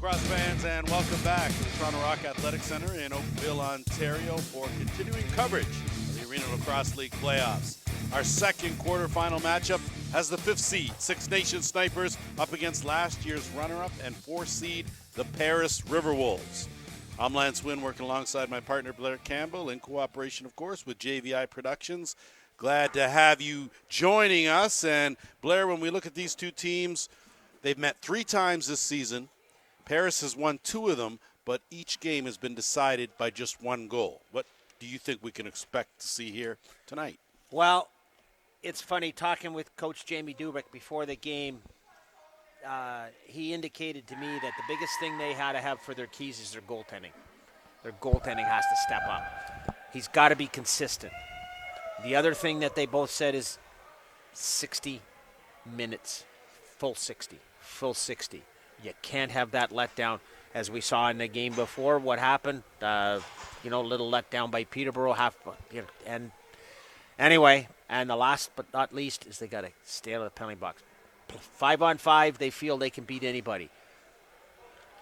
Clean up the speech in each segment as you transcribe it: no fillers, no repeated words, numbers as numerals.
lacrosse fans, and welcome back to the Toronto Rock Athletic Centre in Oakville, Ontario for continuing coverage of the Arena Lacrosse League playoffs. Our second quarterfinal matchup has the 5th seed, Six Nations Snipers, up against last year's runner-up and 4th seed, the Paris Riverwolves. I'm Lance Wynn, working alongside my partner Blair Campbell in cooperation, of course, with JVI Productions. Glad to have you joining us. And Blair, when we look at these two teams, they've met 3 times this season. Paris has won 2 of them, but each game has been decided by just 1 goal. What do you think we can expect to see here tonight? Well, it's funny, talking with Coach Jamie Dubrick before the game, he indicated to me that the biggest thing they had to have for their keys is their goaltending. Their goaltending has to step up. He's got to be consistent. The other thing that they both said is 60 minutes, full 60. You can't have that letdown, as we saw in the game before. What happened? A little letdown by Peterborough. And anyway, and the last but not least is they got to stay out of the penalty box. 5-on-5, they feel they can beat anybody.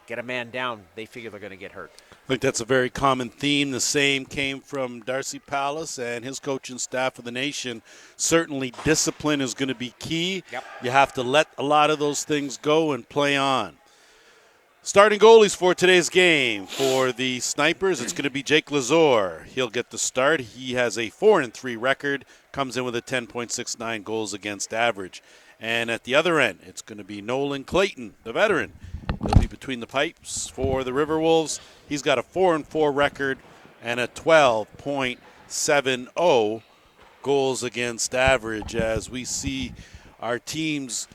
Get a man down, they figure they're going to get hurt. I think that's a very common theme. The same came from Darcy Palace and his coaching staff of the nation. Certainly discipline is going to be key. Yep. You have to let a lot of those things go and play on. Starting goalies for today's game. For the Snipers, it's going to be Jake Lazor. He'll get the start. He has a 4-3 record, comes in with a 10.69 goals against average. And at the other end, it's going to be Nolan Clayton, the veteran. He'll be between the pipes for the Riverwolves. He's got a 4-4 record and a 12.70 goals against average, as we see our teams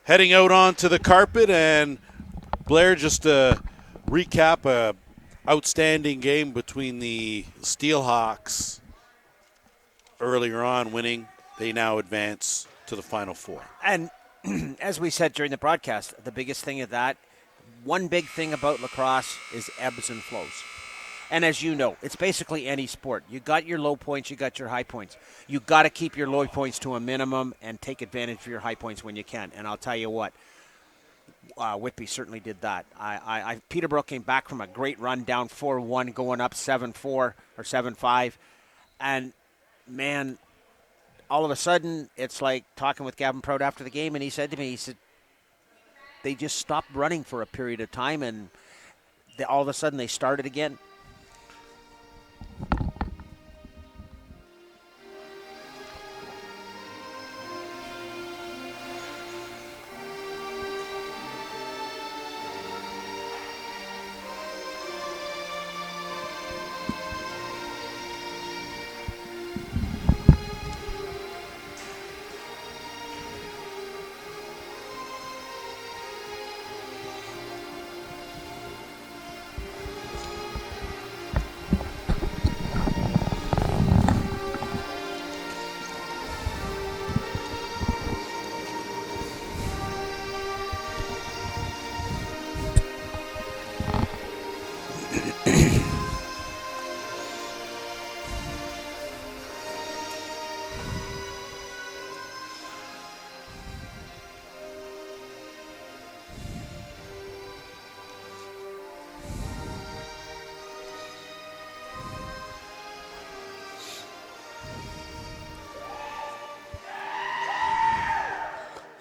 heading out onto the carpet. And Blair, just to recap, a outstanding game between the Steelhawks earlier on, winning. They now advance to the Final Four. And as we said during the broadcast, the biggest thing of that, one big thing about lacrosse is ebbs and flows. And as you know, it's basically any sport. You got your low points, you got your high points. You got to keep your low points to a minimum and take advantage of your high points when you can. And I'll tell you what, Whitby certainly did that. Peterborough came back from a great run, down 4-1, going up 7-4 or 7-5. And, man, all of a sudden, it's like talking with Gavin Proud after the game, and he said to me, they just stopped running for a period of time, and all of a sudden they started again.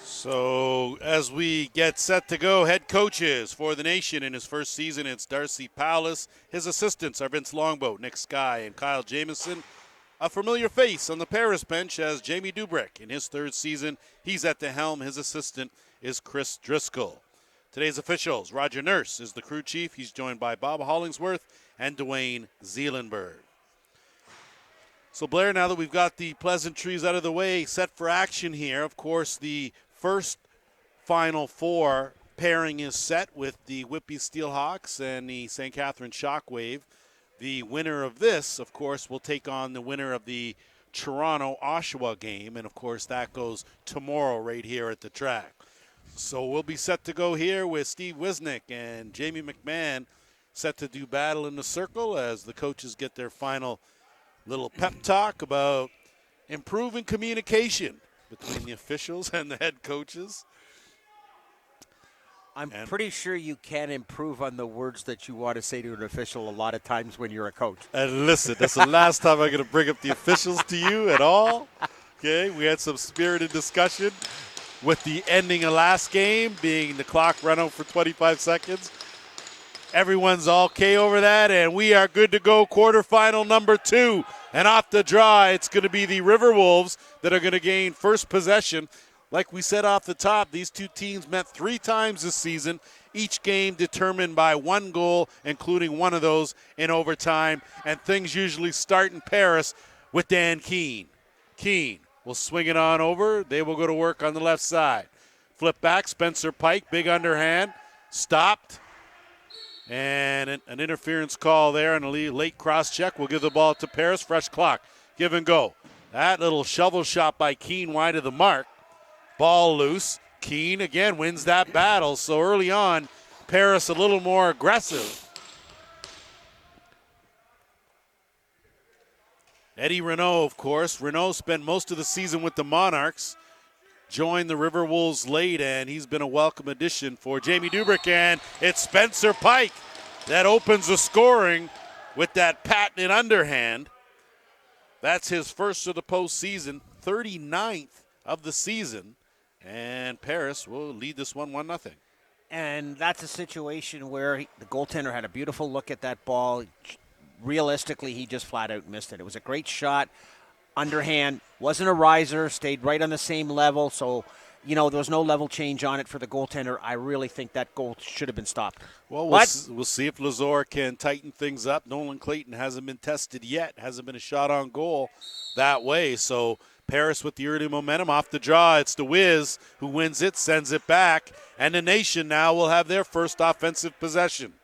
So as we get set to go, head coaches for the nation in his first season, it's Darcy Palace. His assistants are Vince Longboat, Nick Skye, and Kyle Jamieson. A familiar face on the Paris bench as Jamie Dubrick. In his 3rd season, he's at the helm. His assistant is Chris Driscoll. Today's officials, Roger Nurse is the crew chief. He's joined by Bob Hollingsworth and Dwayne Zeelenberg. So Blair, now that we've got the pleasantries out of the way, set for action here, of course, the first Final Four pairing is set with the Whitby Steelhawks and the St. Catharines Shockwave. The winner of this, of course, will take on the winner of the Toronto-Oshawa game, and, of course, that goes tomorrow right here at the track. So we'll be set to go here with Steve Wisnick and Jamie McMahon set to do battle in the circle as the coaches get their final little pep talk about improving communication between the officials and the head coaches. I'm pretty sure you can improve on the words that you want to say to an official a lot of times when you're a coach. And listen, that's the last time I'm going to bring up the officials to you at all. Okay, we had some spirited discussion with the ending of last game being the clock run out for 25 seconds. Everyone's all okay over that, and we are good to go. Quarterfinal number 2. And off the draw, it's going to be the Riverwolves that are going to gain first possession. Like we said off the top, these two teams met 3 times this season, each game determined by 1 goal, including one of those in overtime. And things usually start in Paris with Dan Keene. Keene will swing it on over. They will go to work on the left side. Flip back, Spencer Pike, big underhand, stopped. And an interference call there and a late cross check. We'll give the ball to Paris. Fresh clock. Give and go. That little shovel shot by Keene wide of the mark. Ball loose. Keene again wins that battle. So early on, Paris a little more aggressive. Eddie Renault, of course. Renault spent most of the season with the Monarchs. Joined the Riverwolves late, and he's been a welcome addition for Jamie Dubrick. And it's Spencer Pike that opens the scoring with that patented underhand. That's his first of the postseason, 39th of the season. And Paris will lead this one 1-0. And that's a situation where the goaltender had a beautiful look at that ball. Realistically, he just flat out missed it. It was a great shot. Underhand, wasn't a riser, stayed right on the same level. So, there was no level change on it for the goaltender. I really think that goal should have been stopped. Well, we'll see if Lazor can tighten things up. Nolan Clayton hasn't been tested yet, hasn't been a shot on goal that way. So Paris with the early momentum off the draw. It's the Wiz who wins it, sends it back. And the Nation now will have their first offensive possession.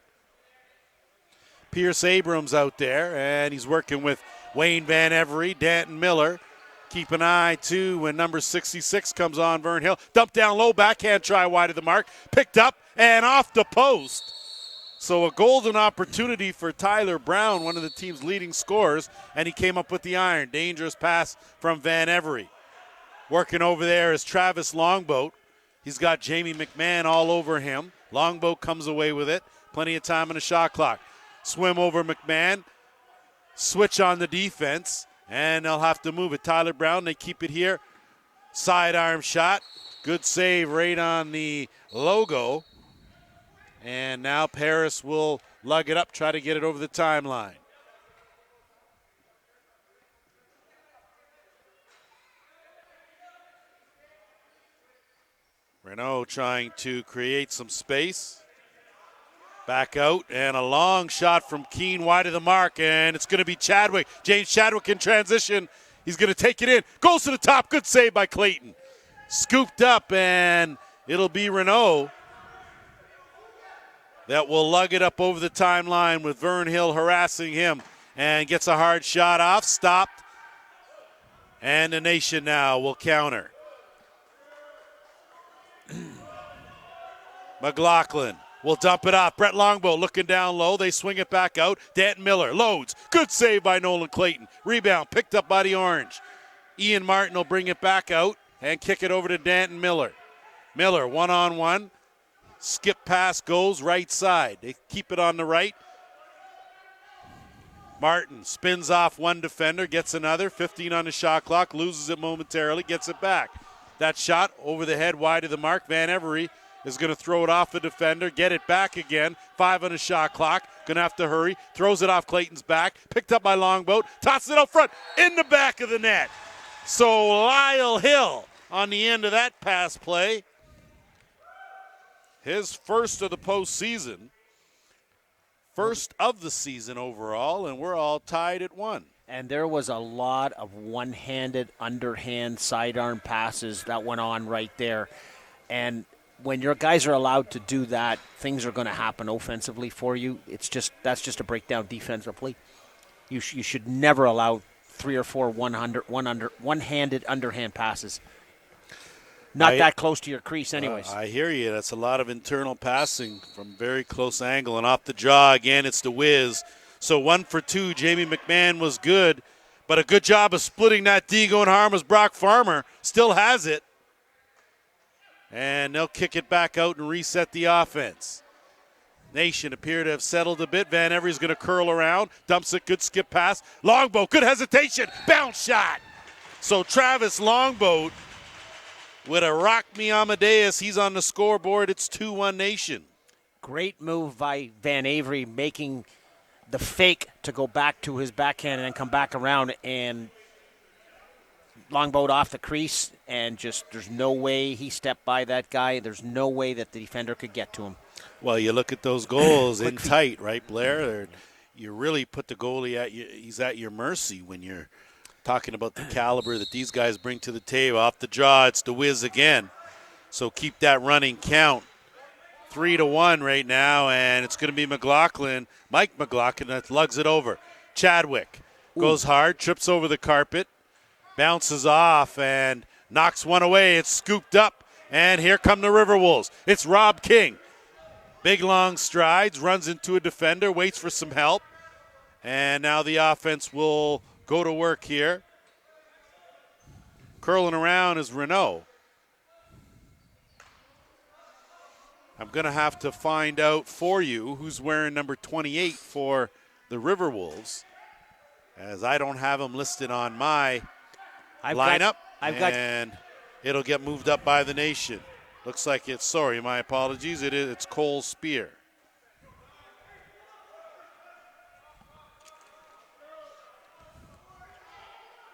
Pierce Abrams out there, and he's working with Wayne Van Every, Danton Miller. Keep an eye, too, when number 66 comes on, Vern Hill. Dump down low, backhand try wide of the mark. Picked up and off the post. So a golden opportunity for Tyler Brown, one of the team's leading scorers, and he came up with the iron. Dangerous pass from Van Every. Working over there is Travis Longboat. He's got Jamie McMahon all over him. Longboat comes away with it. Plenty of time on the shot clock. Swim over McMahon. Switch on the defense, and they'll have to move it. Tyler Brown, they keep it here. Sidearm shot. Good save right on the logo. And now Paris will lug it up, try to get it over the timeline. Renault trying to create some space. Back out, and a long shot from Keene wide of the mark, and it's going to be Chadwick. James Chadwick in transition. He's going to take it in. Goes to the top. Good save by Clayton. Scooped up, and it'll be Renault that will lug it up over the timeline with Vern Hill harassing him, and gets a hard shot off. Stopped, and the Nation now will counter. McLaughlin will dump it off. Brett Longbow looking down low. They swing it back out. Danton Miller loads. Good save by Nolan Clayton. Rebound picked up by the Orange. Ian Martin will bring it back out and kick it over to Danton Miller. Miller one-on-one. Skip pass goes right side. They keep it on the right. Martin spins off one defender, gets another. 15 on the shot clock. Loses it momentarily. Gets it back. That shot over the head wide of the mark. Van Every is going to throw it off the defender, get it back again. 5 on the shot clock. Going to have to hurry. Throws it off Clayton's back. Picked up by Longboat. Tosses it out front in the back of the net. So Lyle Hill on the end of that pass play. His first of the postseason. First of the season overall, and we're all tied at 1. And there was a lot of one-handed, underhand, sidearm passes that went on right there. And when your guys are allowed to do that, things are going to happen offensively for you. That's just a breakdown defensively. You should never allow 3 or 4 one-handed underhand passes. Not that close to your crease anyways. I hear you. That's a lot of internal passing from very close angle. And off the draw, again, it's the Wiz. So 1 for 2. Jamie McMahon was good, but a good job of splitting that D going harm was Brock Farmer. Still has it. And they'll kick it back out and reset the offense. Nation appear to have settled a bit. Van Every's going to curl around, dumps it, good skip pass. Longboat, good hesitation, bounce shot. So Travis Longboat with a rock me Amadeus. He's on the scoreboard. It's 2-1 Nation. Great move by Van Avery, making the fake to go back to his backhand and then come back around, and Longboat off the crease, and just there's no way he stepped by that guy. There's no way that the defender could get to him. Well, you look at those goals in tight, right, Blair? You really put the goalie he's at your mercy when you're talking about the caliber that these guys bring to the table. Off the draw, it's the whiz again. So keep that running count. 3-1 right now, and it's going to be Mike McLaughlin that lugs it over. Chadwick goes hard, trips over the carpet, bounces off, and knocks one away. It's scooped up, and here come the Riverwolves. It's Rob King. Big long strides, runs into a defender, waits for some help. And now the offense will go to work here. Curling around is Renault. I'm going to have to find out for you who's wearing number 28 for the Riverwolves, as I don't have him listed on my lineup. And it'll get moved up by the Nation. Looks like my apologies. It's Cole Spear.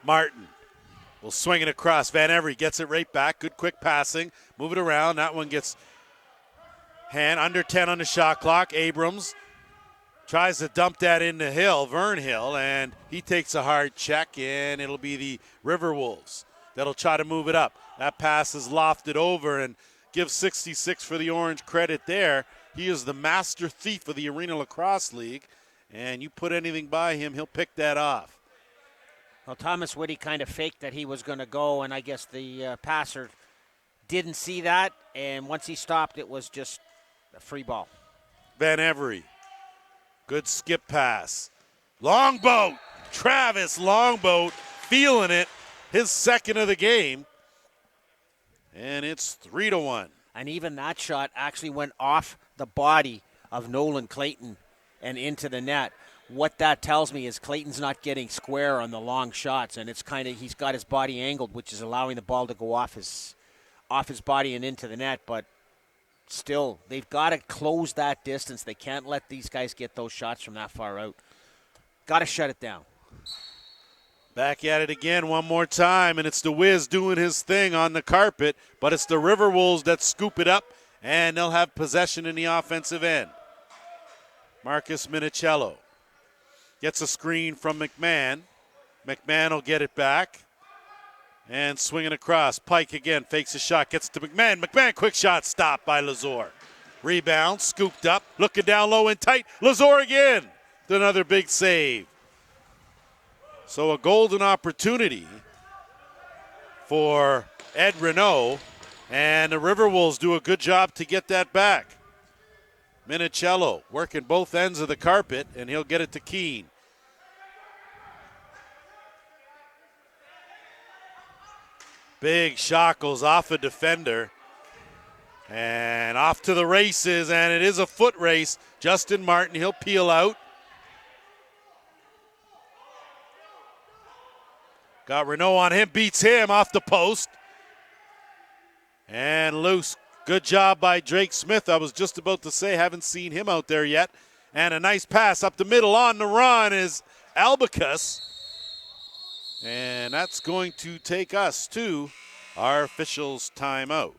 Martin will swing it across. Van Every gets it right back. Good quick passing. Move it around. That one gets hand under 10 on the shot clock. Abrams tries to dump that into Vern Hill, and he takes a hard check, and it'll be the Riverwolves that'll try to move it up. That pass is lofted over, and give 66 for the Orange credit there. He is the master thief of the Arena Lacrosse League, and you put anything by him, he'll pick that off. Well, Thomas Whitty kind of faked that he was going to go, and I guess the passer didn't see that, and once he stopped, it was just a free ball. Van Every, good skip pass. Longboat, Travis Longboat feeling it, his second of the game. And it's 3-1. And even that shot actually went off the body of Nolan Clayton and into the net. What that tells me is Clayton's not getting square on the long shots, and it's he's got his body angled, which is allowing the ball to go off his body and into the net. But still, they've got to close that distance. They can't let these guys get those shots from that far out. Got to shut it down. Back at it again one more time, and it's the Wiz doing his thing on the carpet, but it's the Riverwolves that scoop it up, and they'll have possession in the offensive end. Marcus Minicello gets a screen from McMahon. McMahon will get it back and swing it across. Pike again fakes a shot, gets to McMahon. McMahon, quick shot, stopped by Lazor. Rebound, scooped up, looking down low and tight. Lazor again, another big save. So a golden opportunity for Ed Renault, and the Riverwolves do a good job to get that back. Minicello working both ends of the carpet, and he'll get it to Keene. Big shot goes off a defender, and off to the races, and it is a foot race. Justin Martin, he'll peel out. Got Renault on him, beats him off the post. And loose. Good job by Drake Smith. I was just about to say, haven't seen him out there yet. And a nice pass up the middle on the run is Albicus. And that's going to take us to our officials' timeout.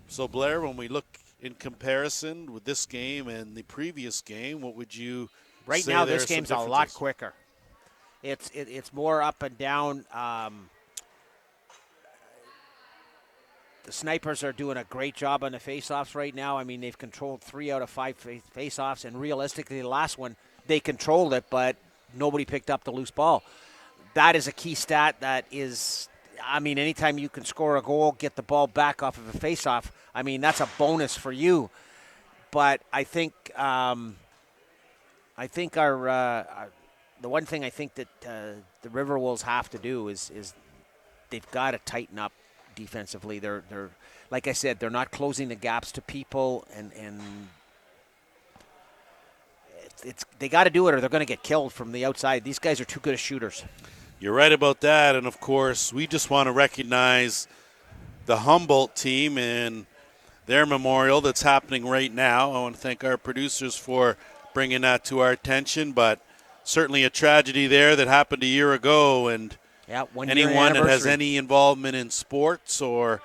So, Blair, when we look in comparison with this game and the previous game, what would you say? Right now, this game's a lot quicker. It's more up and down. The Snipers are doing a great job on the faceoffs right now. I mean, they've controlled 3 out of 5 faceoffs, and realistically, the last one, they controlled it, but nobody picked up the loose ball. That is a key stat that is, I mean, anytime you can score a goal, get the ball back off of a faceoff, I mean, that's a bonus for you. But I think the one thing I think that the Riverwolves have to do is they've got to tighten up defensively. They're like I said, they're not closing the gaps to people, and they got to do it or they're going to get killed from the outside. These guys are too good as shooters. You're right about that, and of course, we just want to recognize the Humboldt team and their memorial that's happening right now. I want to thank our producers for bringing that to our attention, but certainly a tragedy there that happened a year ago, and anyone that has any involvement in sports or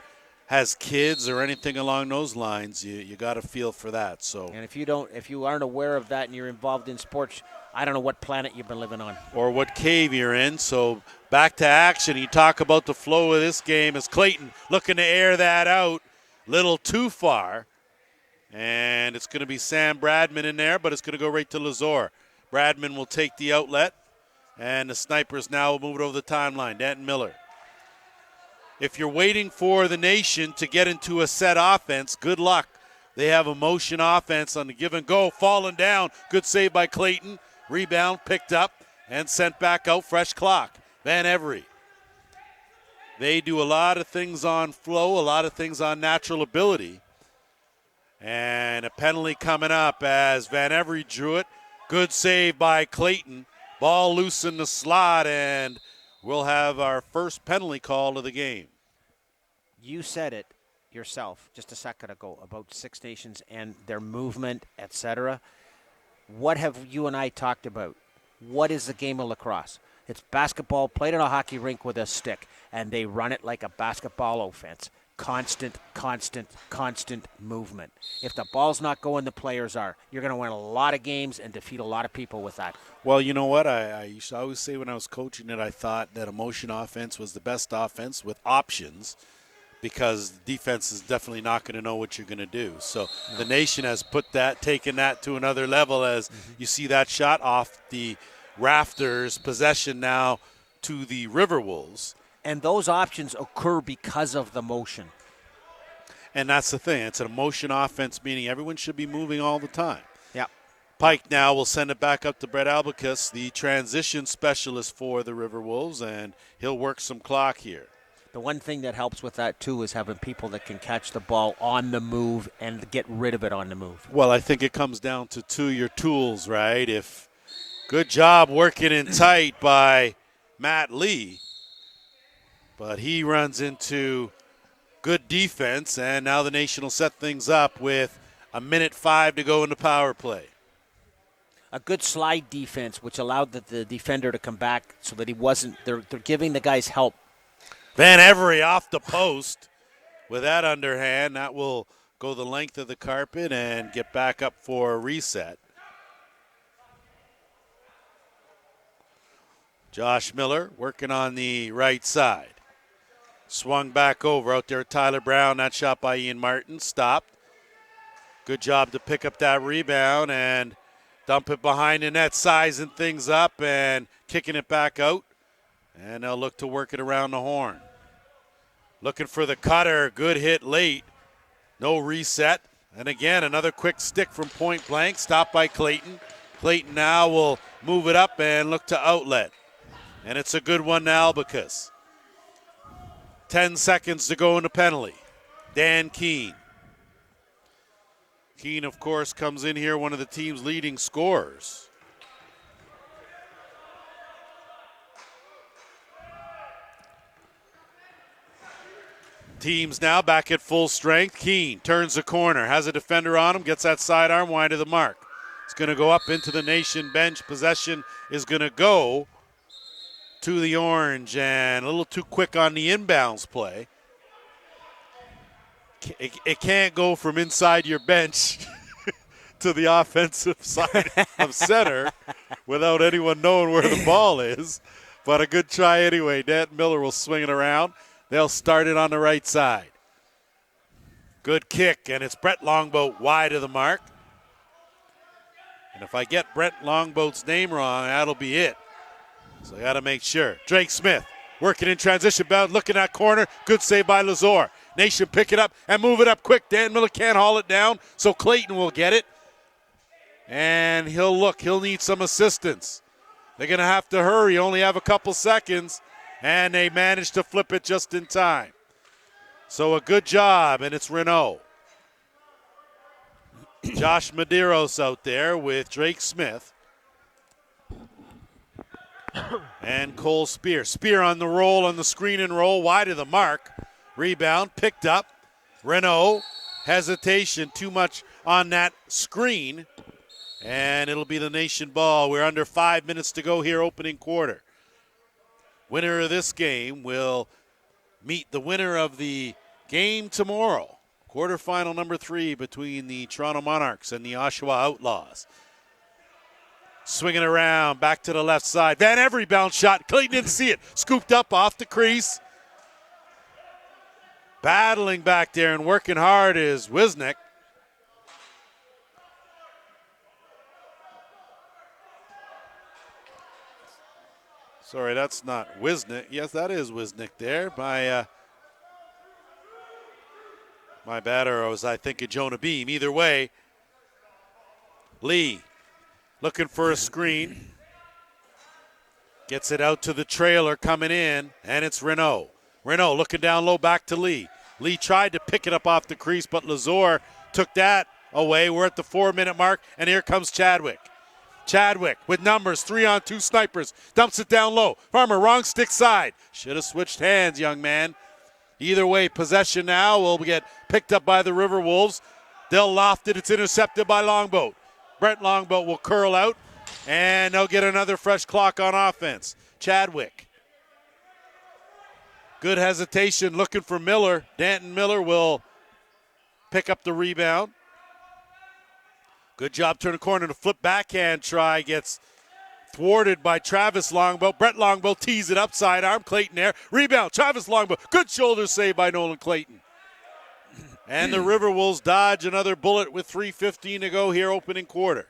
has kids or anything along those lines, you got to feel for that. So, and if you aren't aware of that and you're involved in sports, I don't know what planet you've been living on or what cave you're in. So back to action. You talk about the flow of this game as Clayton looking to air that out, little too far, and it's going to be Sam Bradman in there, but it's going to go right to Lazor. Bradman will take the outlet, and the Snipers now will move it over the timeline. Danton Miller. If you're waiting for the Nation to get into a set offense, good luck. They have a motion offense on the give and go. Falling down. Good save by Clayton. Rebound picked up and sent back out. Fresh clock. Van Every. They do a lot of things on flow, a lot of things on natural ability. And a penalty coming up as Van Every drew it. Good save by Clayton. Ball loose in the slot, and we'll have our first penalty call of the game. You said it yourself just a second ago about Six Nations and their movement, etc. What have you and I talked about? What is the game of lacrosse? It's basketball played on a hockey rink with a stick, and they run it like a basketball offense. Constant movement. If the ball's not going, the players are. You're going to win a lot of games and defeat a lot of people with that. Well, you know what? I used to always say when I was coaching it, I thought that a motion offense was the best offense with options because the defense is definitely not going to know what you're going to do. So The Nation has taken that to another level as you see that shot off the rafters, possession now to the Riverwolves. And those options occur because of the motion. And that's the thing. It's a motion offense, meaning everyone should be moving all the time. Yeah. Pike now will send it back up to Brett Albicus, the transition specialist for the Riverwolves, and he'll work some clock here. The one thing that helps with that, too, is having people that can catch the ball on the move and get rid of it on the move. Well, I think it comes down to your tools, right? If good job working in tight by Matt Lee. But he runs into good defense, and now the Nation will set things up with 1:05 to go in the power play. A good slide defense, which allowed the defender to come back so that he wasn't – they're giving the guys help. Van Every off the post with that underhand. That will go the length of the carpet and get back up for a reset. Josh Miller working on the right side. Swung back over out there, Tyler Brown. That shot by Ian Martin. Stopped. Good job to pick up that rebound and dump it behind the net, sizing things up and kicking it back out. And they'll look to work it around the horn. Looking for the cutter. Good hit late. No reset. And again, another quick stick from point blank. Stopped by Clayton. Clayton now will move it up and look to outlet. And it's a good one to Albicus. 10 seconds to go in the penalty. Dan Keene. Keene, of course, comes in here, one of the team's leading scorers. Teams now back at full strength. Keene turns the corner, has a defender on him, gets that sidearm wide of the mark. It's going to go up into the Nation bench. Possession is going to go to the Orange, and a little too quick on the inbounds play. It can't go from inside your bench to the offensive side of center without anyone knowing where the ball is. But a good try anyway. Danton Miller will swing it around. They'll start it on the right side. Good kick, and it's Brett Longboat wide of the mark. And if I get Brett Longboat's name wrong, that'll be it. So I got to make sure. Drake Smith working in transition bound, looking at corner. Good save by Lazor. Nation pick it up and move it up quick. Dan Miller can't haul it down, so Clayton will get it. And he'll need some assistance. They're going to have to hurry, only have a couple seconds, and they managed to flip it just in time. So a good job, and it's Renault. Josh Medeiros out there with Drake Smith. And Cole Spear. Spear on the roll, on the screen and roll, wide of the mark. Rebound, picked up. Renault, hesitation, too much on that screen. And it'll be the Nation ball. We're under 5 minutes to go here, opening quarter. Winner of this game will meet the winner of the game tomorrow. Quarterfinal number 3 between the Toronto Monarchs and the Oshawa Outlaws. Swinging around, back to the left side. Van Every bounce shot. Clayton didn't see it. Scooped up off the crease. Battling back there and working hard is Wisnik. Sorry, that's not Wisnik. Yes, that is Wisnik there. My bad, or was I thinking Jonah Beam? Either way, Lee looking for a screen. Gets it out to the trailer coming in, and it's Renault. Renault looking down low, back to Lee. Lee tried to pick it up off the crease, but Lazor took that away. We're at the 4-minute mark, and here comes Chadwick. Chadwick with numbers, 3-on-2 snipers. Dumps it down low. Farmer, wrong stick side. Should have switched hands, young man. Either way, possession now will get picked up by the Riverwolves. They'll loft it. It's intercepted by Longboat. Brent Longboat will curl out, and they'll get another fresh clock on offense. Chadwick. Good hesitation looking for Miller. Danton Miller will pick up the rebound. Good job turning the corner. The flip backhand try gets thwarted by Travis Longboat. Brett Longboat tees it up, sidearm. Clayton there. Rebound, Travis Longboat. Good shoulder save by Nolan Clayton. And the Riverwolves dodge another bullet with 3:15 to go here, opening quarter.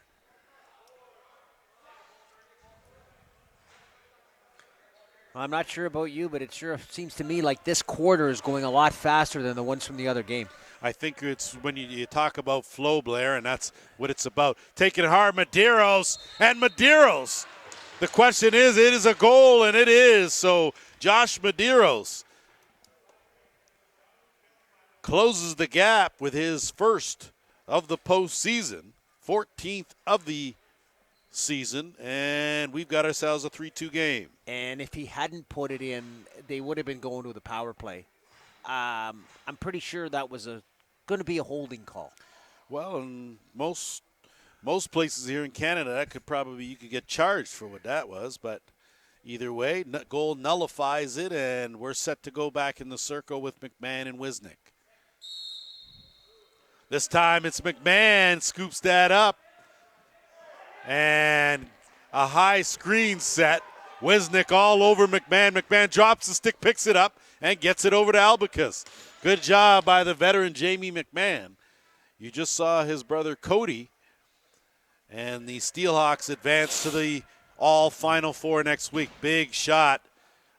I'm not sure about you, but it sure seems to me like this quarter is going a lot faster than the ones from the other game. I think it's when you talk about flow, Blair, and that's what it's about. Taking it hard, Medeiros, and Medeiros. The question is, it is a goal, and it is. So Josh Medeiros closes the gap with his first of the postseason, 14th of the season, and we've got ourselves a 3-2 game. And if he hadn't put it in, they would have been going to the power play. I'm pretty sure that was going to be a holding call. Well, in most places here in Canada, that you could get charged for what that was. But either way, goal nullifies it, and we're set to go back in the circle with McMahon and Wisnik. This time it's McMahon scoops that up, and a high screen set. Wisnik all over McMahon. McMahon drops the stick, picks it up, and gets it over to Albicus. Good job by the veteran Jamie McMahon. You just saw his brother Cody, and the Steelhawks advance to the all Final Four next week. Big shot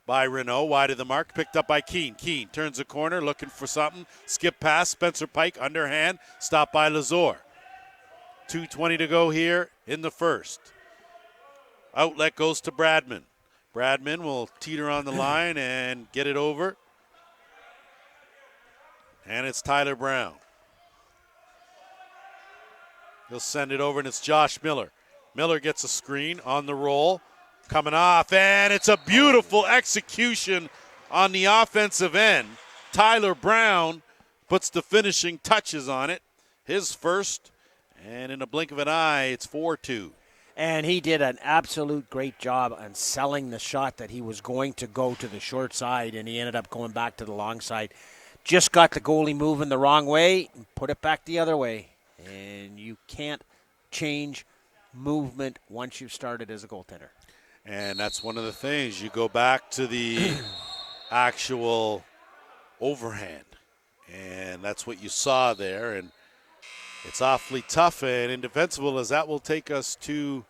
by Renault, wide of the mark, picked up by Keene. Keene turns the corner, looking for something. Skip pass, Spencer Pike, underhand, stopped by Lazor. 2:20 to go here in the first. Outlet goes to Bradman. Bradman will teeter on the line and get it over. And it's Tyler Brown. He'll send it over, and it's Josh Miller. Miller gets a screen on the roll. Coming off, and it's a beautiful execution on the offensive end. Tyler Brown puts the finishing touches on it. His first, and in a blink of an eye, it's 4-2. And he did an absolute great job on selling the shot that he was going to go to the short side, and he ended up going back to the long side. Just got the goalie moving the wrong way and put it back the other way. And you can't change movement once you've started as a goaltender. And that's one of the things. You go back to the actual overhand, and that's what you saw there. And it's awfully tough and indefensible, as that will take us to,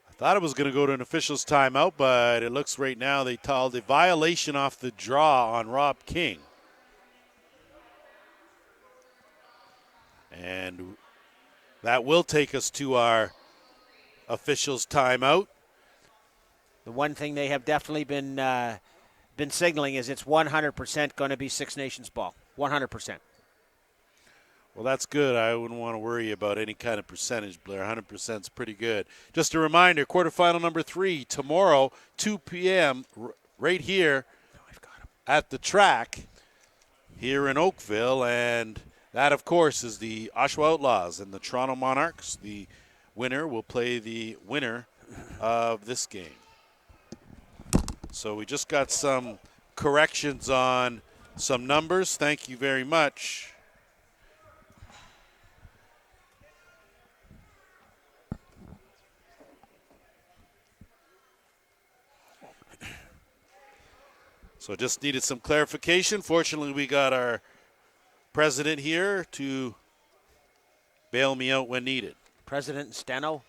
I thought it was going to go to an official's timeout, but it looks right now they called a violation off the draw on Rob King. And that will take us to our official's timeout. The one thing they have definitely been been signaling is it's 100% going to be Six Nations ball. 100%. Well, that's good. I wouldn't want to worry about any kind of percentage, Blair. 100% is pretty good. Just a reminder, quarterfinal number 3 tomorrow, 2 p.m. Right here at the track here in Oakville. And that, of course, is the Oshawa Outlaws and the Toronto Monarchs. The winner will play the winner of this game. So we just got some corrections on some numbers. Thank you very much. So just needed some clarification. Fortunately, we got our president here to bail me out when needed. President Steno?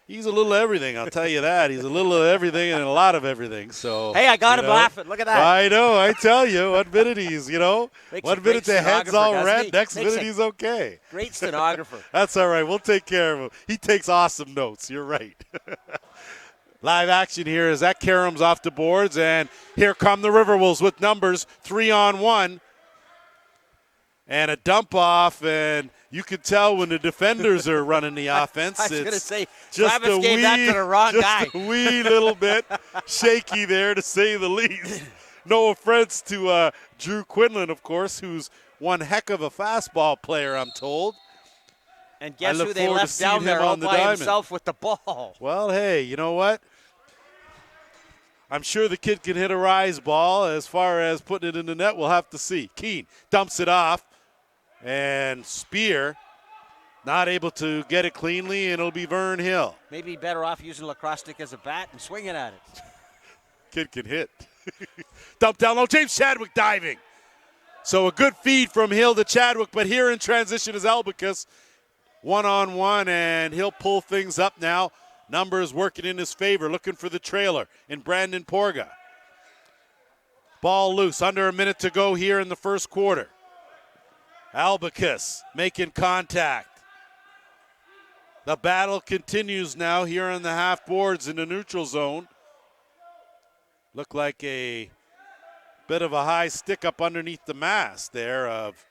He's a little of everything, I'll tell you that. He's a little of everything and a lot of everything. So hey, I got him laughing. Look at that. I know, I tell you. One minute he's, one minute the head's all red, next minute he's okay. Great stenographer. That's all right. We'll take care of him. He takes awesome notes. You're right. Live action here as that caroms off the boards, and here come the Riverwolves with numbers 3-on-1. And a dump off, and you can tell when the defenders are running the offense. I was going to say, just Travis gave that to the wrong guy. Just a wee little bit shaky there, to say the least. No offense to Drew Quinlan, of course, who's one heck of a fastball player, I'm told. And guess who they left down there all by himself with the ball? Well, hey, you know what? I'm sure the kid can hit a rise ball. As far as putting it in the net, we'll have to see. Keene dumps it off. And Spear not able to get it cleanly, and it'll be Vern Hill. Maybe better off using a lacrosse stick as a bat and swinging at it. Kid can hit. Dump down low. James Chadwick diving. So a good feed from Hill to Chadwick, but here in transition is Albicus. 1-on-1, and he'll pull things up now. Numbers working in his favor, looking for the trailer in Brandon Porga. Ball loose, under a minute to go here in the first quarter. Albicus making contact. The battle continues now here on the half boards in the neutral zone. Look like a bit of a high stick up underneath the mask there of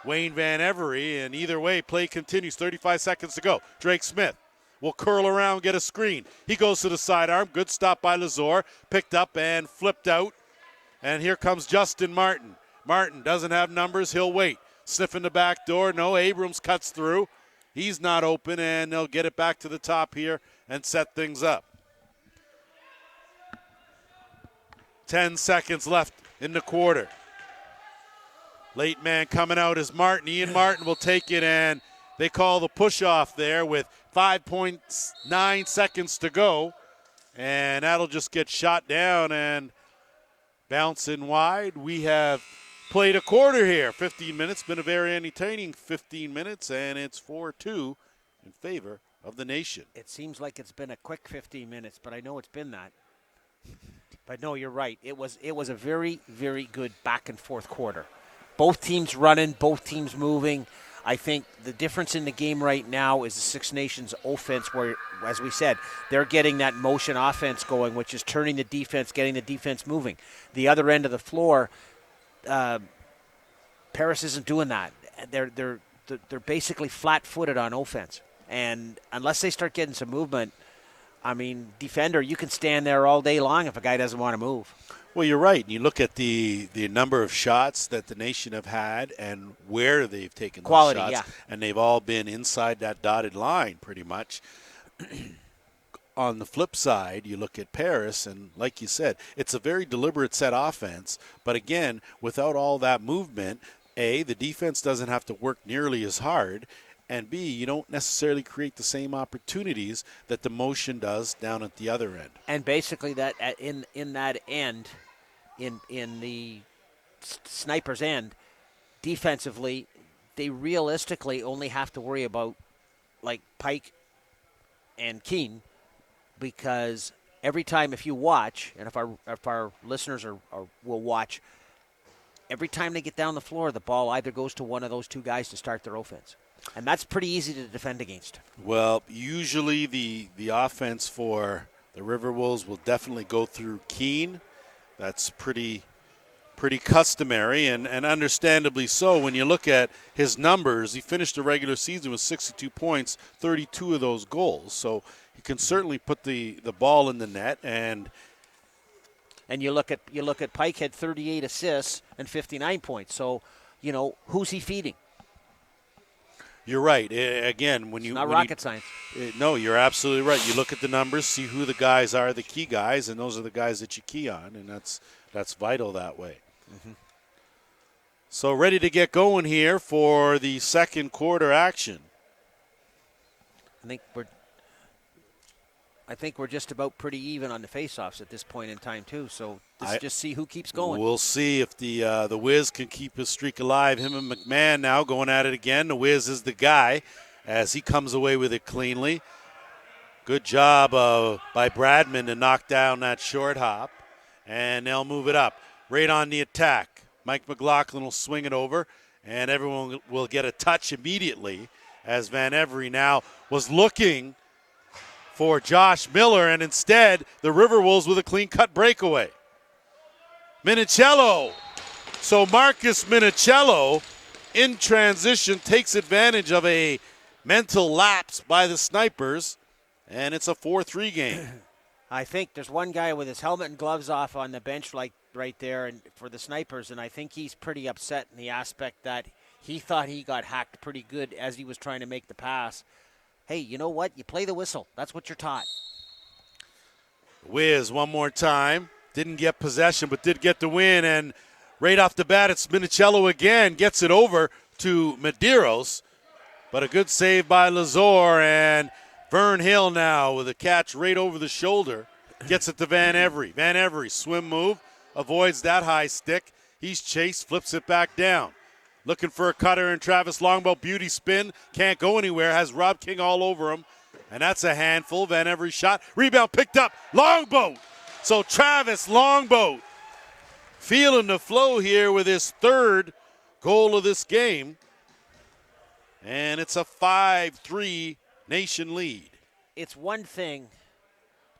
Wayne Van Every, and either way, play continues. 35 seconds to go. Drake Smith will curl around, get a screen. He goes to the sidearm. Good stop by Lazor. Picked up and flipped out. And here comes Justin Martin. Martin doesn't have numbers. He'll wait. Sniffing the back door. No, Abrams cuts through. He's not open, and they'll get it back to the top here and set things up. 10 seconds left in the quarter. Late man coming out is Martin. Ian Martin will take it, and they call the push-off there with 5.9 seconds to go. And that'll just get shot down and bouncing wide. We have played a quarter here. 15 minutes. Been a very entertaining 15 minutes, and it's 4-2 in favor of the nation. It seems like it's been a quick 15 minutes, but I know it's been that. But no, you're right. It was a very, very good back and forth quarter. Both teams running, both teams moving. I think the difference in the game right now is the Six Nations offense where, as we said, they're getting that motion offense going, which is turning the defense, getting the defense moving. The other end of the floor, Paris isn't doing that. They're basically flat-footed on offense. And unless they start getting some movement, I mean, defender, you can stand there all day long if a guy doesn't want to move. Well, you're right. You look at the number of shots that the nation have had and where they've taken those shots, yeah. And they've all been inside that dotted line pretty much. On the flip side, you look at Paris, and like you said, it's a very deliberate set offense. But again, without all that movement, A, the defense doesn't have to work nearly as hard, and B, you don't necessarily create the same opportunities that the motion does down at the other end. And basically, that in that end, in the sniper's end, defensively, they realistically only have to worry about like Pike and Keene, because every time, if you watch, and if our listeners will watch, every time they get down the floor, the ball either goes to one of those two guys to start their offense. And that's pretty easy to defend against. Well, usually the offense for the Riverwolves will definitely go through Keene That's pretty customary, and understandably so. When you look at his numbers, he finished the regular season with 62 points, 32 of those goals. So he can certainly put the ball in the net. And you look at Pike had 38 assists and 59 points. So, who's he feeding? you're right. Again, when It's you not rocket science. No, you're absolutely right. You look at the numbers, see who the guys are, the key guys, and those are the guys that you key on, and that's vital that way. Mm-hmm. So ready to get going here for the second quarter action. I think we're just about pretty even on the faceoffs at this point in time too. So just see who keeps going. We'll see if the Wiz can keep his streak alive. Him and McMahon now going at it again. The Wiz is the guy as he comes away with it cleanly. Good job by Bradman to knock down that short hop, and they'll move it up right on the attack. Mike McLaughlin will swing it over, and everyone will get a touch immediately as Van Every now was looking for Josh Miller, and instead the Riverwolves with a clean-cut breakaway. Minicello. So Marcus Minicello in transition takes advantage of a mental lapse by the Snipers, and it's a 4-3 game. I think there's one guy with his helmet and gloves off on the bench like right there and for the Snipers, and I think he's pretty upset in the aspect that he thought he got hacked pretty good as he was trying to make the pass. Hey, you know what? You play the whistle. That's what you're taught. Wiz one more time. Didn't get possession, but did get the win, and right off the bat, it's Minicello again. Gets it over to Medeiros, but a good save by Lazor, and Vern Hill now with a catch right over the shoulder. Gets it to Van Every. Van Every, swim move, avoids that high stick. He's chased, flips it back down. Looking for a cutter, and Travis Longbow, beauty spin, can't go anywhere, has Rob King all over him, and that's a handful. Van Every shot, rebound picked up, Longboat. So Travis Longboat feeling the flow here with his third goal of this game, and it's a 5-3 Nation lead. It's one thing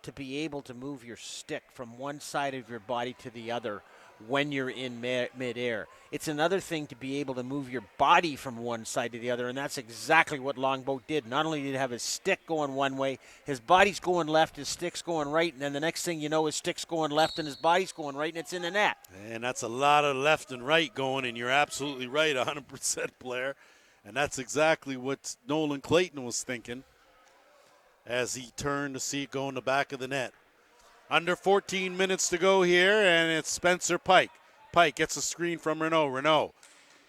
to be able to move your stick from one side of your body to the other when you're in midair. It's another thing to be able to move your body from one side to the other, and that's exactly what Longboat did. Not only did he have his stick going one way, his body's going left, his stick's going right, and then the next thing you know, his stick's going left and his body's going right, and it's in the net. And that's a lot of left and right going, and you're absolutely right, 100%, Blair. And that's exactly what Nolan Clayton was thinking as he turned to see it go in the back of the net. Under 14 minutes to go here, and it's Spencer Pike. Pike gets a screen from Renault. Renault,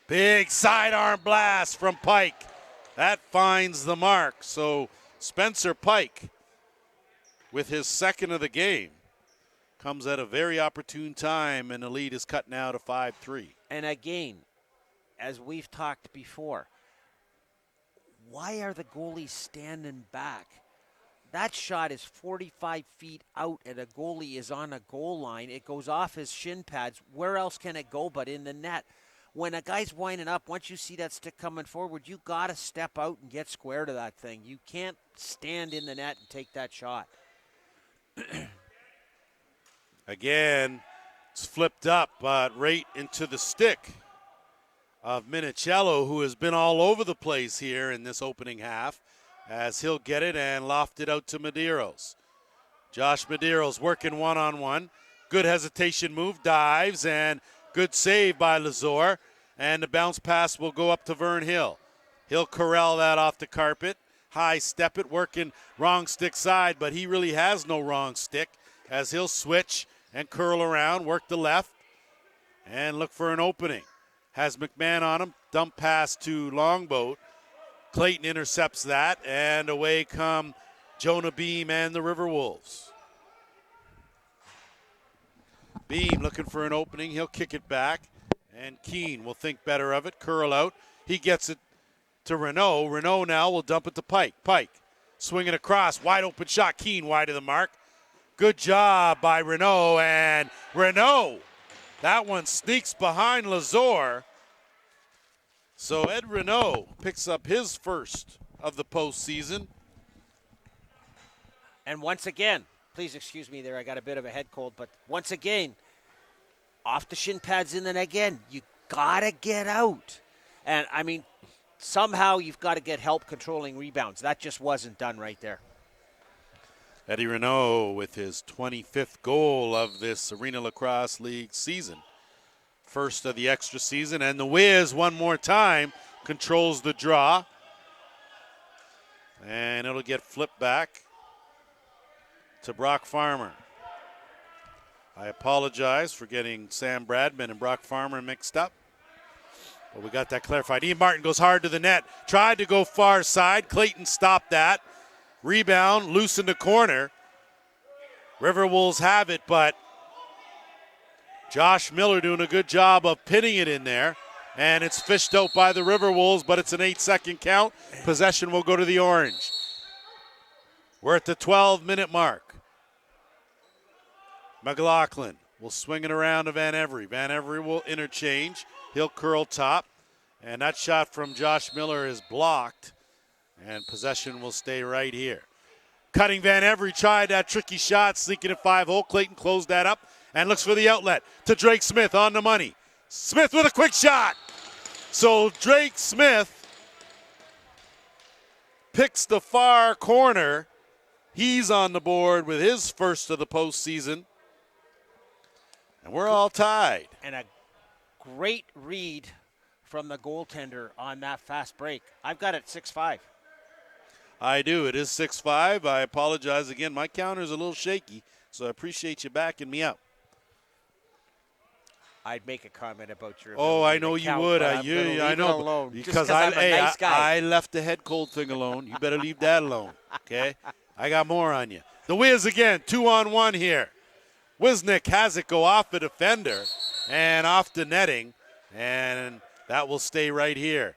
big sidearm blast from Pike. That finds the mark. So Spencer Pike, with his second of the game, comes at a very opportune time, and the lead is cut now to 5-3. And again, as we've talked before, why are the goalies standing back? That shot is 45 feet out, and a goalie is on a goal line. It goes off his shin pads. Where else can it go but in the net? When a guy's winding up, once you see that stick coming forward, you got to step out and get square to that thing. You can't stand in the net and take that shot. Again, it's flipped up right into the stick of Minicello, who has been all over the place here in this opening half, as he'll get it and loft it out to Medeiros. Josh Medeiros working one-on-one. Good hesitation move, dives, and good save by Lazor. And the bounce pass will go up to Vern Hill. He'll corral that off the carpet. High step it, working wrong stick side, but he really has no wrong stick, as he'll switch and curl around, work the left, and look for an opening. Has McMahon on him, dump pass to Longboat. Clayton intercepts that, and away come Jonah Beam and the Riverwolves. Beam looking for an opening. He'll kick it back, and Keene will think better of it, curl out. He gets it to Renault. Renault now will dump it to Pike. Pike swinging across, wide open shot. Keene wide of the mark. Good job by Renault, and Renault, that one sneaks behind Lazor. So Ed Renault picks up his first of the postseason. And once again, please excuse me there, I got a bit of a head cold, but once again, off the shin pads in the net again. You got to get out. And, I mean, somehow you've got to get help controlling rebounds. That just wasn't done right there. Eddie Renault with his 25th goal of this Arena Lacrosse League season. First of the extra season. And the Wiz one more time controls the draw. And it'll get flipped back to Brock Farmer. I apologize for getting Sam Bradman and Brock Farmer mixed up. But we got that clarified. Ian Martin goes hard to the net. Tried to go far side. Clayton stopped that. Rebound, loose in the corner. Riverwolves have it, but Josh Miller doing a good job of pinning it in there. And it's fished out by the Riverwolves, but it's an 8-second count. Possession will go to the Orange. We're at the 12-minute mark. McLaughlin will swing it around to Van Every. Van Every will interchange. He'll curl top. And that shot from Josh Miller is blocked. And possession will stay right here. Cutting Van Every tried that tricky shot, sneaking at 5-hole. Clayton closed that up and looks for the outlet to Drake Smith on the money. Smith with a quick shot. So Drake Smith picks the far corner. He's on the board with his first of the postseason. And we're all tied. And a great read from the goaltender on that fast break. I've got it 6-5. I do. It is 6-5. I apologize again. My counter's a little shaky, so I appreciate you backing me up. I'd make a comment about your. Oh, I know you would. I know alone. Because I'm a nice guy. I left the head cold thing alone. You better leave that alone. Okay, I got more on you. The Wiz again, 2-on-1 here. Wisnick has it go off the defender and off the netting, and that will stay right here.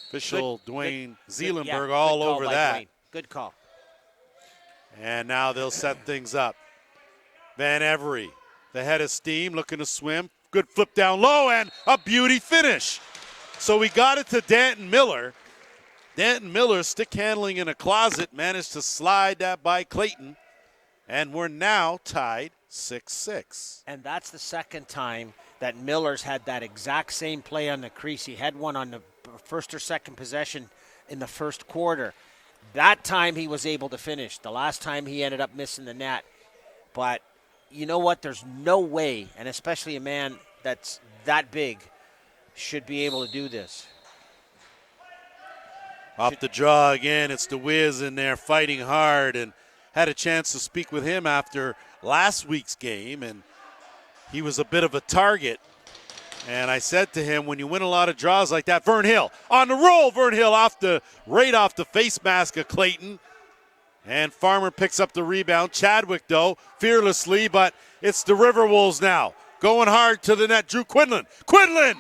Official Dwayne Zeelenberg all over that. Dwayne. Good call. And now they'll set things up. Van Every, the head of steam, looking to swim. Good flip down low and a beauty finish. So we got it to Danton Miller. Danton Miller, stick handling in a closet, managed to slide that by Clayton. And we're now tied 6-6. And that's the second time that Miller's had that exact same play on the crease. He had one on the first or second possession in the first quarter. That time he was able to finish. The last time he ended up missing the net. But you know what? There's no way, and especially a man that's that big, should be able to do this. Off the draw again, it's the Wiz in there fighting hard, and had a chance to speak with him after last week's game, and he was a bit of a target. And I said to him, when you win a lot of draws like that, Vern Hill on the roll. Vern Hill right off the face mask of Clayton. And Farmer picks up the rebound. Chadwick, though, fearlessly, but it's the Riverwolves now. Going hard to the net, Drew Quinlan. Quinlan!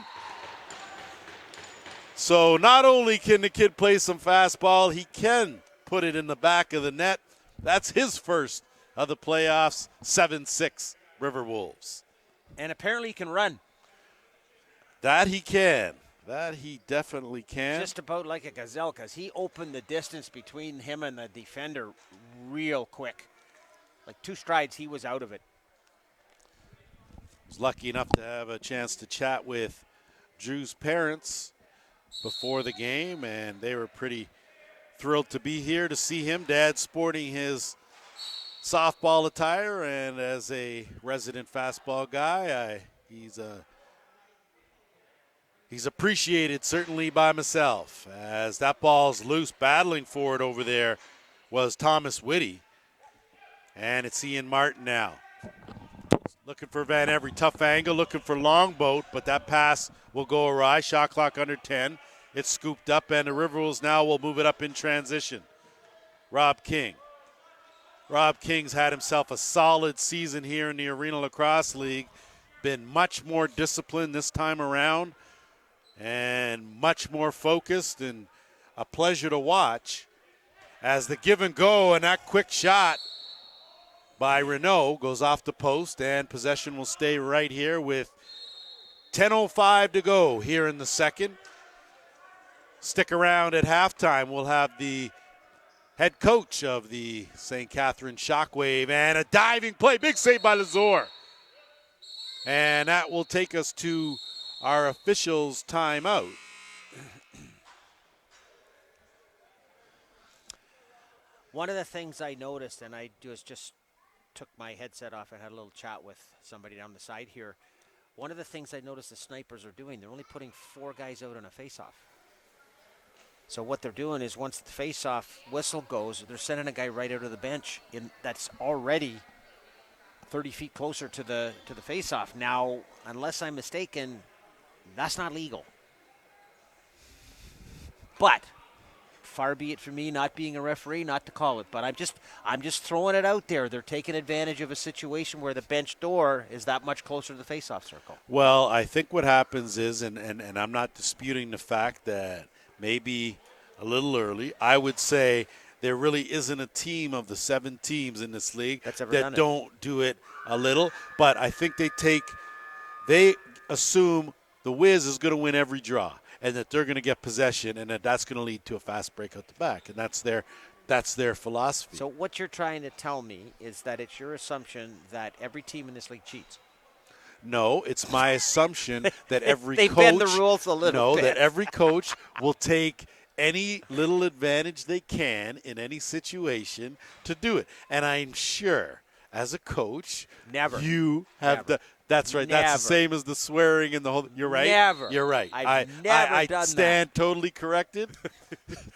So not only can the kid play some fastball, he can put it in the back of the net. That's his first of the playoffs, 7-6 Riverwolves. And apparently he can run. That he can. That he definitely can. Just about like a gazelle, because he opened the distance between him and the defender real quick. Like 2 strides, he was out of it. Was lucky enough to have a chance to chat with Drew's parents before the game, and they were pretty thrilled to be here to see him. Dad sporting his softball attire, and as a resident fastball guy, he's appreciated certainly by myself, as that ball's loose. Battling for it over there was Thomas Whitty, and it's Ian Martin now. Looking for Van Every, tough angle, looking for Longboat, but that pass will go awry. Shot clock under 10. It's scooped up, and the Riverwolves now will move it up in transition. Rob King. Rob King's had himself a solid season here in the Arena Lacrosse League. Been much more disciplined this time around and much more focused, and a pleasure to watch as the give and go and that quick shot by Renault goes off the post, and possession will stay right here with 10:05 to go here in the second. Stick around at halftime. We'll have the head coach of the St. Catharines Shockwave, and a diving play. Big save by Lazor. And that will take us to our officials' timeout. One of the things I noticed, and I just took my headset off and had a little chat with somebody down the side here. One of the things I noticed the snipers are doing, they're only putting 4 guys out on a face-off. So what they're doing is once the face-off whistle goes, they're sending a guy right out of the bench that's already 30 feet closer to the face-off. Now, unless I'm mistaken, that's not legal. But far be it from me not being a referee not to call it, but I'm just throwing it out there. They're taking advantage of a situation where the bench door is that much closer to the face-off circle. Well, I think what happens is, and I'm not disputing the fact that maybe a little early, I would say there really isn't a team of the 7 teams in this league that don't do it a little, but I think they assume the Wiz is going to win every draw, and that they're going to get possession, and that's going to lead to a fast break out the back, and that's their philosophy. So what you're trying to tell me is that it's your assumption that every team in this league cheats. No, it's my assumption that every they coach bend the rules a little bit. that every coach will take any little advantage they can in any situation to do it. And I'm sure, as a coach, you have done. That's right. Never. That's the same as the swearing and the whole. You're right. Never. You're right. I stand totally corrected.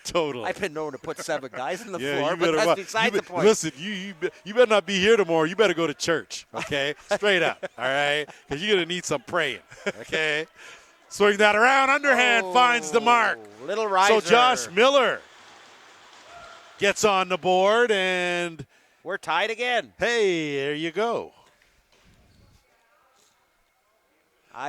Totally. I've been known to put 7 guys on the floor, but that's beside the point. Listen, you better not be here tomorrow. You better go to church, okay? Straight up, all right? Because you're going to need some praying, okay? Swing that around. Underhand finds the mark. Little riser. So Josh Miller gets on the board, and we're tied again. Hey, there you go.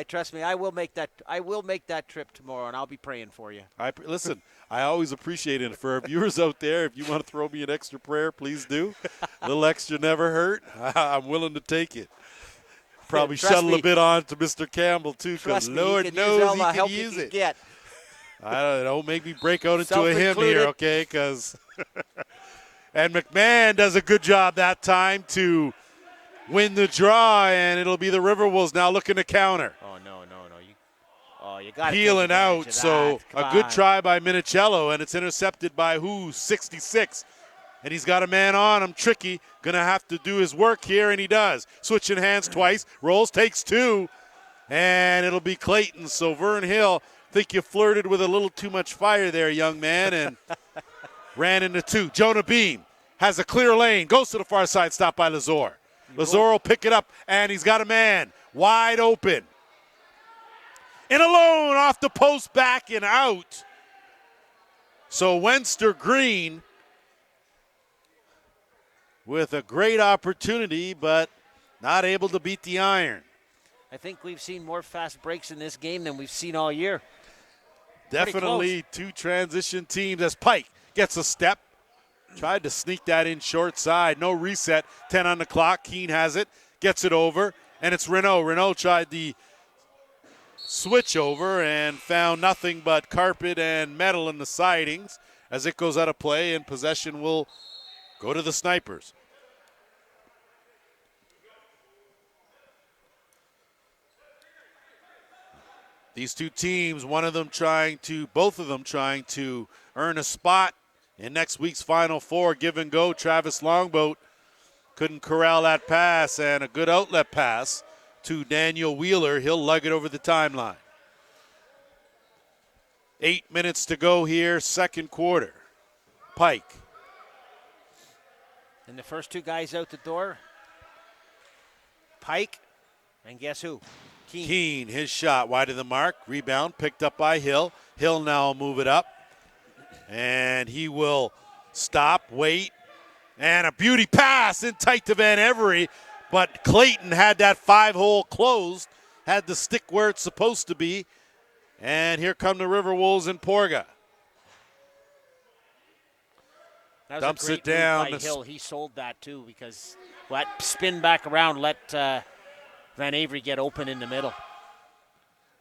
Trust me, I will make that trip tomorrow, and I'll be praying for you. Listen, I always appreciate it. For our viewers out there, if you want to throw me an extra prayer, please do. A little extra never hurt. I'm willing to take it. Probably shuttle a bit on to Mr. Campbell, too, because Lord knows he can use it. I don't make me break out into a hymn here, okay? Because and McMahon does a good job that time to win the draw, and it'll be the Riverwolves now looking to counter. You got peeling out. So a good try by Minicello, and it's intercepted by 66. And he's got a man on him, Tricky. Going to have to do his work here, and he does. Switching hands twice, rolls, takes 2, and it'll be Clayton. So Vern Hill, think you flirted with a little too much fire there, young man, and ran into 2. Jonah Beam has a clear lane, goes to the far side, stopped by Lazor. Lazor will pick it up, and he's got a man wide open. And alone off the post, back and out. So Wenster Green with a great opportunity, but not able to beat the iron. I think we've seen more fast breaks in this game than we've seen all year. Definitely 2 transition teams as Pike gets a step. Tried to sneak that in short side. No reset. 10 on the clock. Keene has it. Gets it over. And it's Renault. Renault tried the switch over and found nothing but carpet and metal in the sidings as it goes out of play, and possession will go to the Snipers. These 2 teams, both of them trying to earn a spot in next week's Final Four. Give and go. Travis Longboat couldn't corral that pass, and a good outlet pass to Daniel Wheeler. He'll lug it over the timeline. 8 minutes to go here, second quarter. Pike. And the first 2 guys out the door, Pike, and guess who? Keene, his shot wide of the mark. Rebound picked up by Hill. Hill now move it up. And he will stop, wait, and a beauty pass in tight to Van Every. But Clayton had that 5-hole closed, had the stick where it's supposed to be. And here come the Riverwolves and Porga. That was dumps a great it down. Move by Hill. He sold that too, because that spin back around let Van Avery get open in the middle.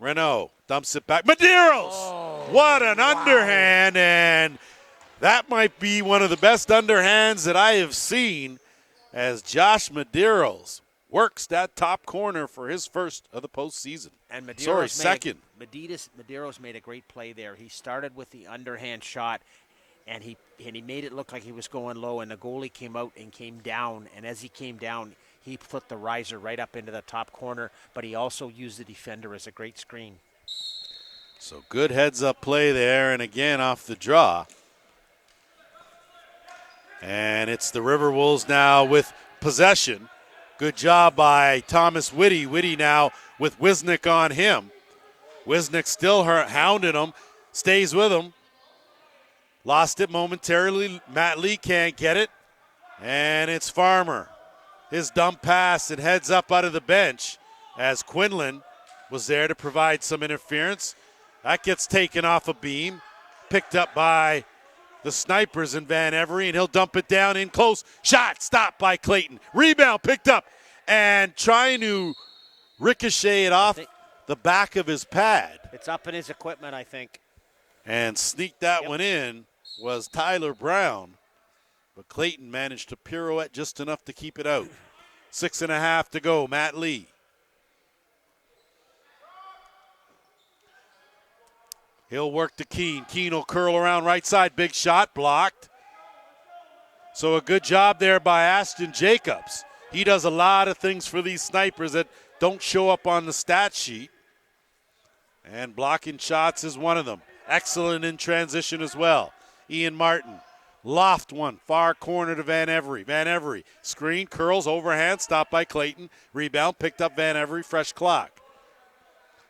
Renault dumps it back. Medeiros! What an underhand, and that might be one of the best underhands that I have seen, as Josh Medeiros works that top corner for his first of the postseason. And Medeiros Second. Medeiros made a great play there. He started with the underhand shot, and he made it look like he was going low, and the goalie came out and came down. And as he came down, he flipped the riser right up into the top corner, but he also used the defender as a great screen. So good heads-up play there, and again off the draw. And it's the Riverwolves now with possession. Good job by Thomas Whitty. Whitty now with Wisnik on him. Wisnik still hounding him, stays with him. Lost it momentarily. Matt Lee can't get it. And it's Farmer. His dump pass and heads up out of the bench as Quinlan was there to provide some interference. That gets taken off a beam, picked up by the snipers in Van Every, and he'll dump it down in close. Shot stopped by Clayton. Rebound picked up and trying to ricochet it off the back of his pad. It's up in his equipment, I think. And sneaked that one in was Tyler Brown. But Clayton managed to pirouette just enough to keep it out. 6.5 to go. Matt Lee. He'll work to Keene. Keene will curl around right side. Big shot blocked. So a good job there by Aston Jacobs. He does a lot of things for these snipers that don't show up on the stat sheet. And blocking shots is one of them. Excellent in transition as well. Ian Martin. Loft one. Far corner to Van Every. Van Every. Screen, curls, overhand. Stopped by Clayton. Rebound, picked up Van Every. Fresh clock.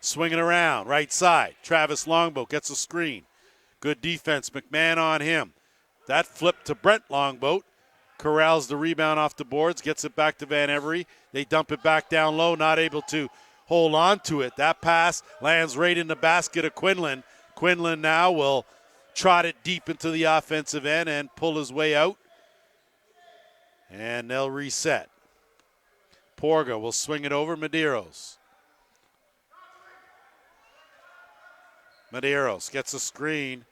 Swinging around, right side. Travis Longboat gets a screen. Good defense. McMahon on him. That flip to Brent Longboat. Corrals the rebound off the boards. Gets it back to Van Every. They dump it back down low. Not able to hold on to it. That pass lands right in the basket of Quinlan. Quinlan now will trot it deep into the offensive end and pull his way out. And they'll reset. Porga will swing it over Medeiros. Medeiros gets a screen.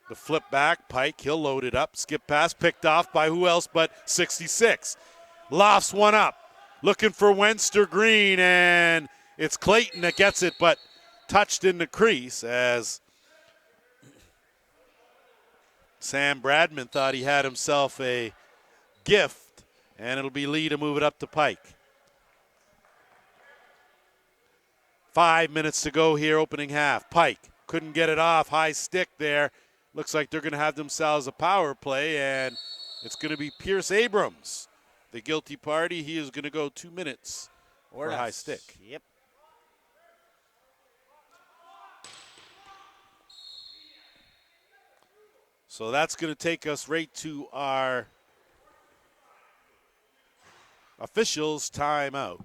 The flip back, Pike, he'll load it up. Skip pass, picked off by who else but 66. Lofts one up. Looking for Wenster Green, and it's Clayton that gets it, but touched in the crease as Sam Bradman thought he had himself a gift, and it'll be Lee to move it up to Pike. 5 minutes to go here, opening half. Pike couldn't get it off. High stick there. Looks like they're going to have themselves a power play, and it's going to be Pierce Abrams, the guilty party. He is going to go 2 minutes for high stick. Yep. So that's going to take us right to our officials' timeout.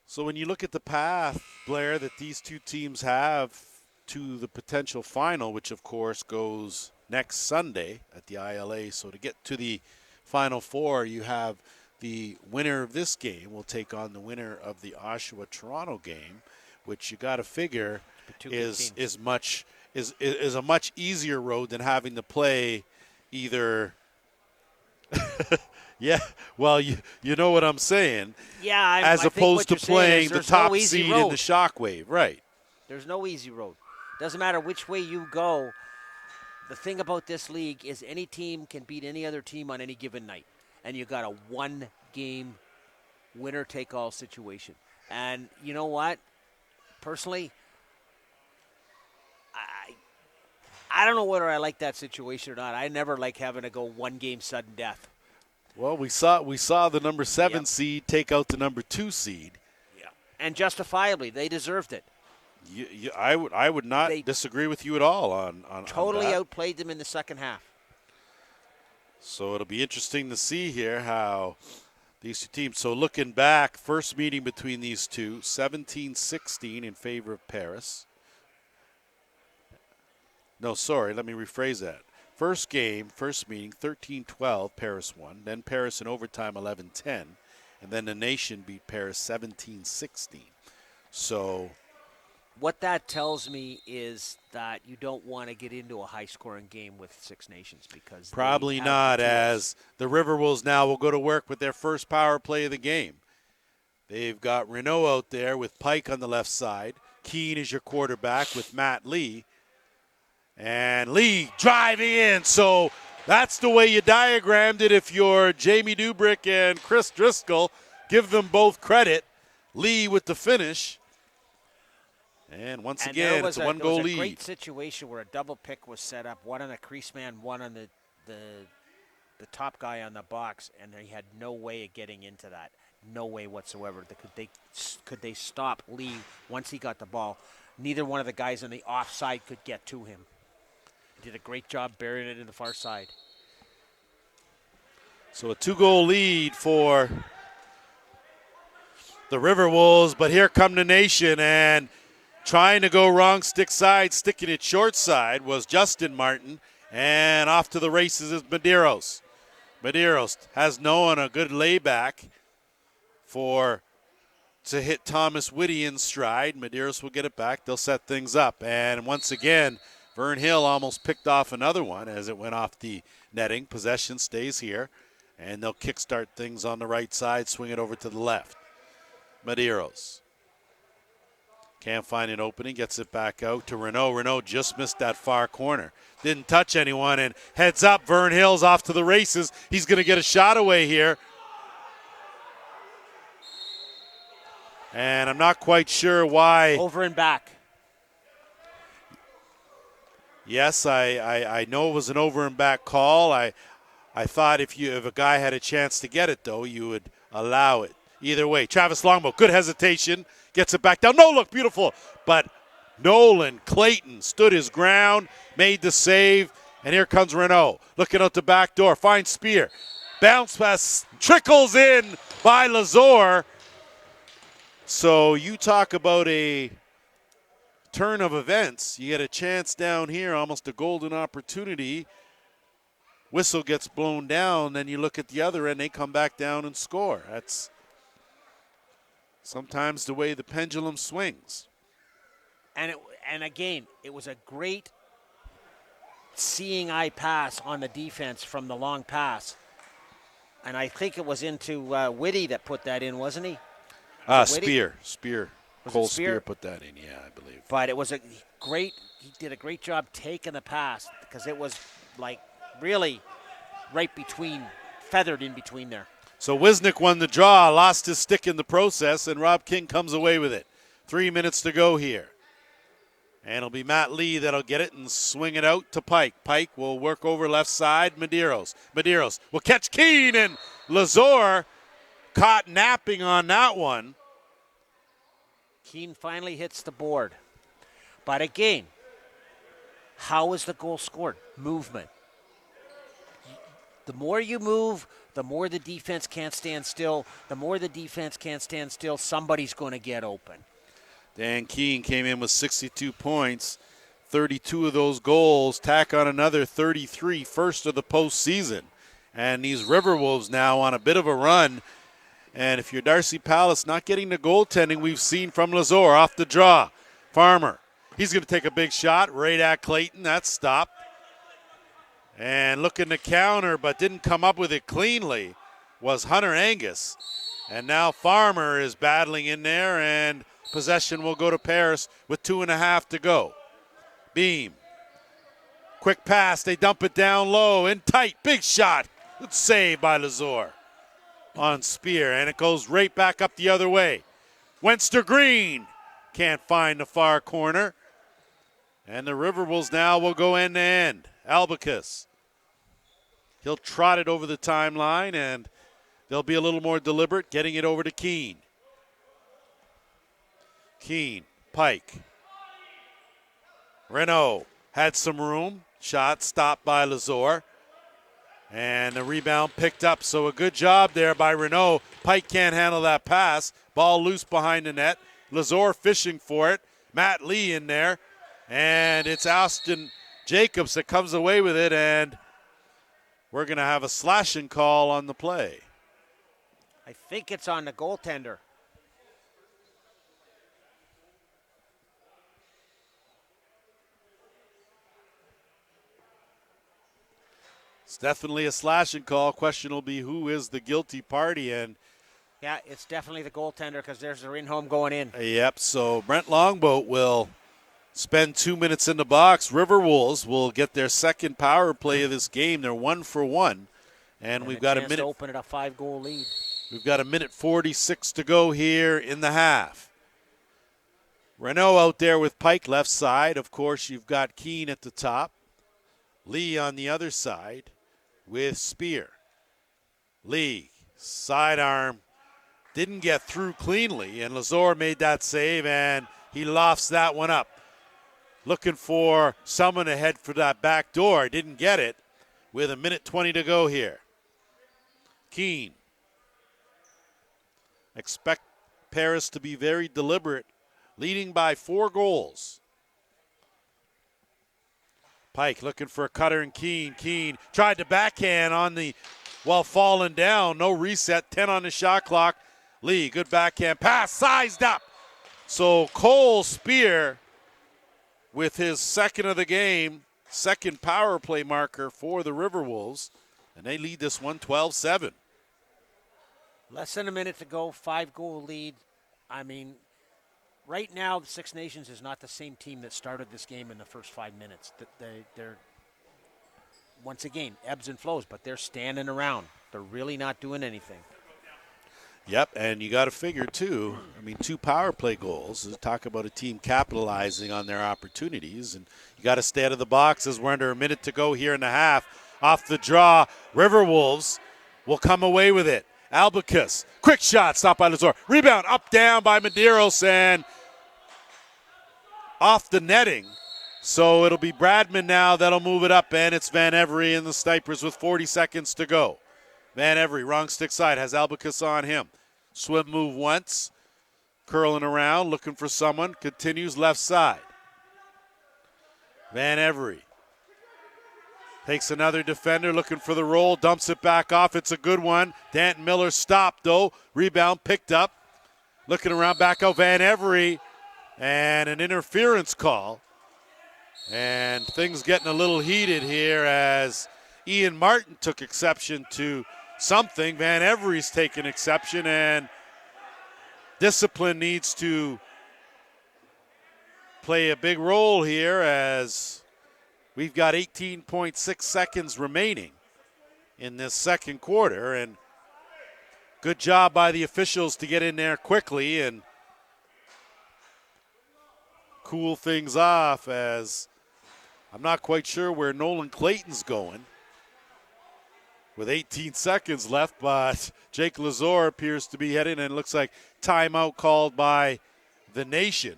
So when you look at the path, Blair, that these two teams have to the potential final, which of course goes next Sunday at the ILA. So to get to the Final Four, you have the winner of this game will take on the winner of the Oshawa-Toronto game, which you got to figure is a much easier road than having to play either. Yeah, well, you know what I'm saying. Yeah, as opposed to playing the top seed in the Shockwave, right? There's no easy road. Doesn't matter which way you go. The thing about this league is any team can beat any other team on any given night, and you got a one-game winner-take-all situation. And you know what? Personally, I don't know whether I like that situation or not. I never like having to go one-game sudden death. Well, we saw the number 7 seed take out the number 2 seed. Yeah, and justifiably, they deserved it. I would not disagree with you at all on totally that. Outplayed them in the second half. So it'll be interesting to see here how these two teams. So looking back, first meeting between these two, 17-16 in favor of Paris. No, sorry, let me rephrase that. First game, first meeting, 13-12, Paris won. Then Paris in overtime, 11-10. And then the Nation beat Paris 17-16. So What that tells me is that you don't want to get into a high-scoring game with Six Nations because Probably they have not, the tools. as the Riverwolves now will go to work with their first power play of the game. They've got Renault out there with Pike on the left side. Keene is your quarterback with Matt Lee. And Lee driving in. So that's the way you diagrammed it if you're Jamie Dubrick and Chris Driscoll. Give them both credit. Lee with the finish. And once again, it's a one-goal lead. There was a great situation where a double pick was set up, one on the crease man, one on the top guy on the box, and they had no way of getting into that. No way whatsoever. Could they stop Lee once he got the ball? Neither one of the guys on the offside could get to him. He did a great job burying it in the far side. So a 2-goal lead for the Riverwolves, but here come the Nation, and trying to go wrong stick side, sticking it short side was Justin Martin, and off to the races is Medeiros. Medeiros has no one a good layback to hit Thomas Whitty in stride. Medeiros will get it back. They'll set things up. And once again, Vern Hill almost picked off another one as it went off the netting. Possession stays here, and they'll kickstart things on the right side, swing it over to the left. Medeiros can't find an opening, gets it back out to Renault. Renault just missed that far corner. Didn't touch anyone, and heads up, Vern Hill's off to the races. He's going to get a shot away here. And I'm not quite sure why. Over and back. Yes, I know it was an over and back call. I thought if a guy had a chance to get it, though, you would allow it. Either way, Travis Longbow, good hesitation, gets it back down. No, look, beautiful. But Nolan Clayton stood his ground, made the save, and here comes Renault. Looking out the back door, finds Spear. Bounce pass trickles in by Lazor. So you talk about a turn of events. You get a chance down here, almost a golden opportunity. Whistle gets blown down, then you look at the other end, they come back down and score. That's sometimes the way the pendulum swings. And again, it was a great seeing eye pass on the defense from the long pass. And I think it was into Whitty that put that in, wasn't he? Spear. Cole Spear put that in, yeah, I believe. But it was he did a great job taking the pass because it was like really feathered in between there. So Wisnik won the draw, lost his stick in the process, and Rob King comes away with it. 3 minutes to go here. And it'll be Matt Lee that'll get it and swing it out to Pike. Pike will work over left side, Medeiros. Medeiros will catch Keene, and Lazor caught napping on that one. Keene finally hits the board. But again, how is the goal scored? Movement. The more you move, the more the defense can't stand still. The more the defense can't stand still, somebody's going to get open. Dan Keene came in with 62 points, 32 of those goals, tack on another 33, first of the postseason. And these Riverwolves now on a bit of a run. And if you're Darcy Palace, not getting the goaltending we've seen from Lazor off the draw. Farmer, he's going to take a big shot right at Clayton. That's stopped. And looking to counter, but didn't come up with it cleanly, was Hunter Angus. And now Farmer is battling in there, and possession will go to Paris with 2.5 to go. Beam. Quick pass. They dump it down low and tight. Big shot. Good save by Lazor on Spear, and it goes right back up the other way. Wenster Green can't find the far corner. And the Riverwolves now will go end to end. Albicus. He'll trot it over the timeline, and they'll be a little more deliberate getting it over to Keene. Keene, Pike. Renault had some room. Shot stopped by Lazor. And the rebound picked up, so a good job there by Renault. Pike can't handle that pass. Ball loose behind the net. Lazor fishing for it. Matt Lee in there. And it's Austin Jacobs that comes away with it, and we're going to have a slashing call on the play. I think it's on the goaltender. It's definitely a slashing call. Question will be who is the guilty party. And yeah, it's definitely the goaltender because there's the in-home going in. Yep, so Brent Longboat will spend 2 minutes in the box. Riverwolves will get their second power play of this game. They're 1 for 1. And we've got a minute to open it a 5-goal lead. We've got a minute 46 to go here in the half. Renault out there with Pike left side. Of course, you've got Keane at the top. Lee on the other side with Spear. Lee, sidearm, didn't get through cleanly, and Lazor made that save, and he lofts that one up. Looking for someone to head for that back door. Didn't get it with a minute 20 to go here. Keane. Expect Paris to be very deliberate, leading by 4 goals. Pike looking for a cutter and Keane. Keane tried to backhand on the, while falling down. No reset, 10 on the shot clock. Lee, good backhand pass, sized up. So Cole Spear with his second of the game, second power play marker for the Riverwolves, and they lead this one 12-7. Less than a minute to go, 5-goal lead. I mean, right now, the Six Nations is not the same team that started this game in the first 5 minutes. They're, once again, ebbs and flows, but they're standing around. They're really not doing anything. Yep, and you got to figure, too, I mean, 2 power play goals. Talk about a team capitalizing on their opportunities, and you got to stay out of the box as we're under a minute to go here in the half. Off the draw, Riverwolves will come away with it. Albicus, quick shot, stopped by Lazor. Rebound, up, down by Medeiros, and off the netting. So it'll be Bradman now that'll move it up, and it's Van Every and the Snipers with 40 seconds to go. Van Every, wrong stick side, has Albicus on him. Swim move once, curling around, looking for someone, continues left side. Van Every takes another defender, looking for the roll, dumps it back off. It's a good one. Danton Miller stopped, though. Rebound picked up. Looking around, back out Van Every, and an interference call. And things getting a little heated here as Ian Martin took exception to something. Van Every's taken exception, and discipline needs to play a big role here as we've got 18.6 seconds remaining in this second quarter, and good job by the officials to get in there quickly and cool things off, as I'm not quite sure where Nolan Clayton's going with 18 seconds left, but Jake Lazor appears to be heading, and it looks like timeout called by the Nation.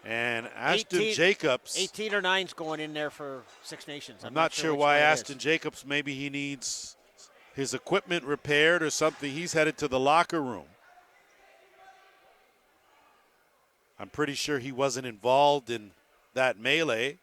And Ashton Jacobs. 18 or 9's going in there for Six Nations. I'm not sure why Ashton Jacobs, maybe he needs his equipment repaired or something. He's headed to the locker room. I'm pretty sure he wasn't involved in that melee.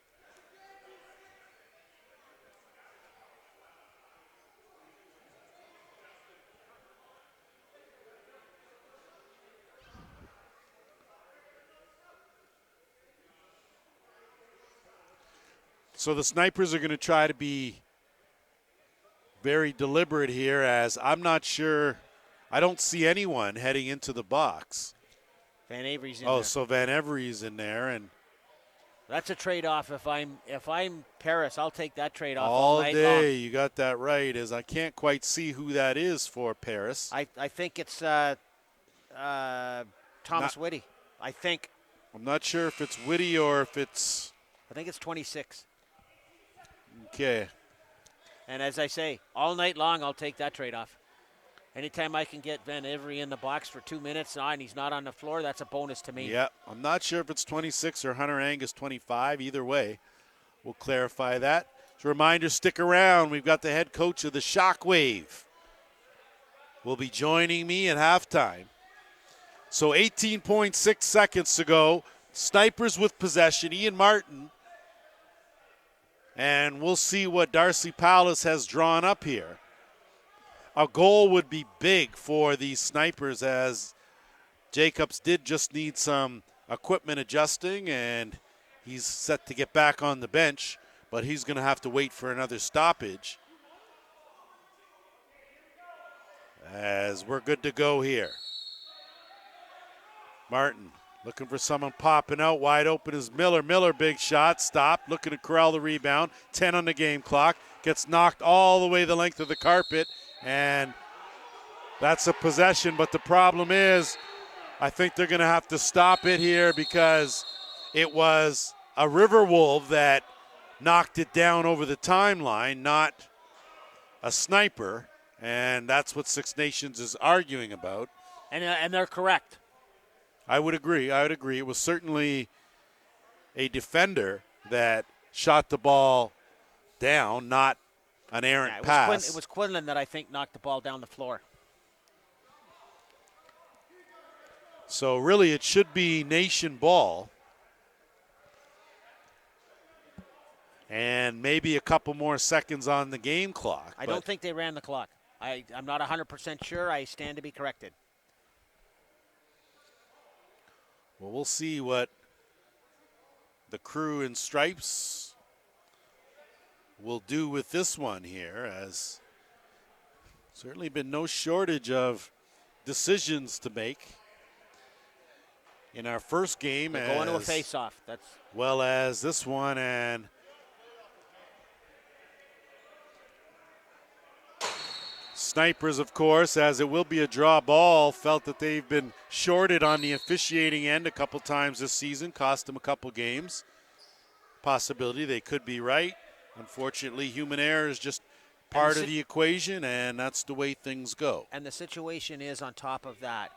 So the Snipers are going to try to be very deliberate here, as I'm not sure. I don't see anyone heading into the box. Van Avery's in there. Oh, so Van Every's in there, and that's a trade-off. If I'm Paris, I'll take that trade-off all night day. long. You got that right, as I can't quite see who that is for Paris. I think it's Thomas Whitty. I think. I'm not sure if it's Whitty or if it's. I think it's 26. Okay. And as I say, all night long, I'll take that trade-off. Anytime I can get Van Every in the box for 2 minutes and he's not on the floor, that's a bonus to me. Yeah, I'm not sure if it's 26 or Hunter Angus 25. Either way, we'll clarify that. As a reminder, stick around. We've got the head coach of the Shockwave will be joining me at halftime. So 18.6 seconds to go. Snipers with possession. Ian Martin. And we'll see what Darcy Palace has drawn up here. A goal would be big for the Snipers, as Jacobs did just need some equipment adjusting, and he's set to get back on the bench. but he's going to have to wait for another stoppage as we're good to go here. Martin looking for someone popping out. Wide open is Miller. Miller, big shot. Stopped. Looking to corral the rebound. 10 on the game clock. Gets knocked all the way the length of the carpet. And that's a possession. But the problem is, I think they're going to have to stop it here because it was a Riverwolf that knocked it down over the timeline, not a sniper. And that's what Six Nations is arguing about. And they're correct. I would agree. It was certainly a defender that shot the ball down, not an errant pass. It was Quinlan that I think knocked the ball down the floor. So really it should be Nation ball. And maybe a couple more seconds on the game clock. I don't think they ran the clock. I'm not 100% sure. I stand to be corrected. Well, we'll see what the crew in stripes will do with this one here, as certainly been no shortage of decisions to make in our first game. They're going to a face-off. That's well as this one, and Snipers, of course, as it will be a draw ball, felt that they've been shorted on the officiating end a couple times this season, cost them a couple games. Possibility they could be right. Unfortunately, human error is just part of the equation, and that's the way things go. And the situation is, on top of that,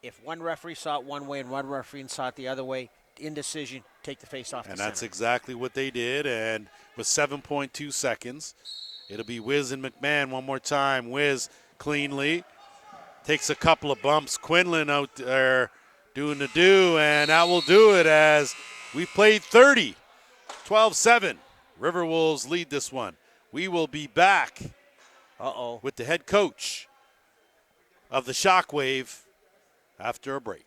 if one referee saw it one way and one referee saw it the other way, indecision, take the face off the center. And that's exactly what they did, and with 7.2 seconds, it'll be Wiz and McMahon one more time. Wiz cleanly takes a couple of bumps. Quinlan out there doing the do, and that will do it as we played 30. 12-7. Riverwolves lead this one. We will be back with the head coach of the Shockwave after a break.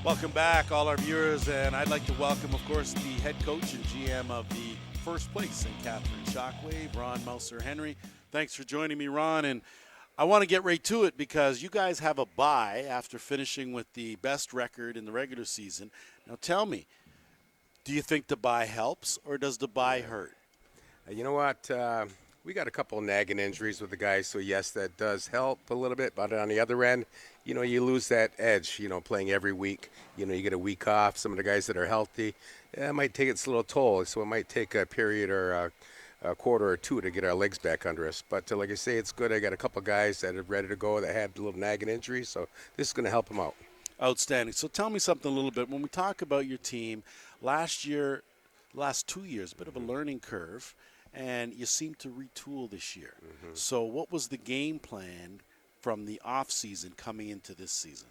Welcome back, all our viewers, and I'd like to welcome, of course, the head coach and GM of the First Place St. Catherine Shockwave, Ron Mouser-Henry. Thanks for joining me, Ron, and I want to get right to it because you guys have a bye after finishing with the best record in the regular season. Now tell me, do you think the bye helps or does the bye hurt? You know what? We got a couple of nagging injuries with the guys, so yes, that does help a little bit. But on the other end, you lose that edge, playing every week. You get a week off. Some of the guys that are healthy, it might take its little toll. So it might take a period or a quarter or two to get our legs back under us. But like I say, it's good. I got a couple of guys that are ready to go that had a little nagging injuries, so this is going to help them out. Outstanding. So tell me something a little bit. When we talk about your team, last 2 years, a bit of a learning curve, and you seem to retool this year. Mm-hmm. So what was the game plan from the off season coming into this season?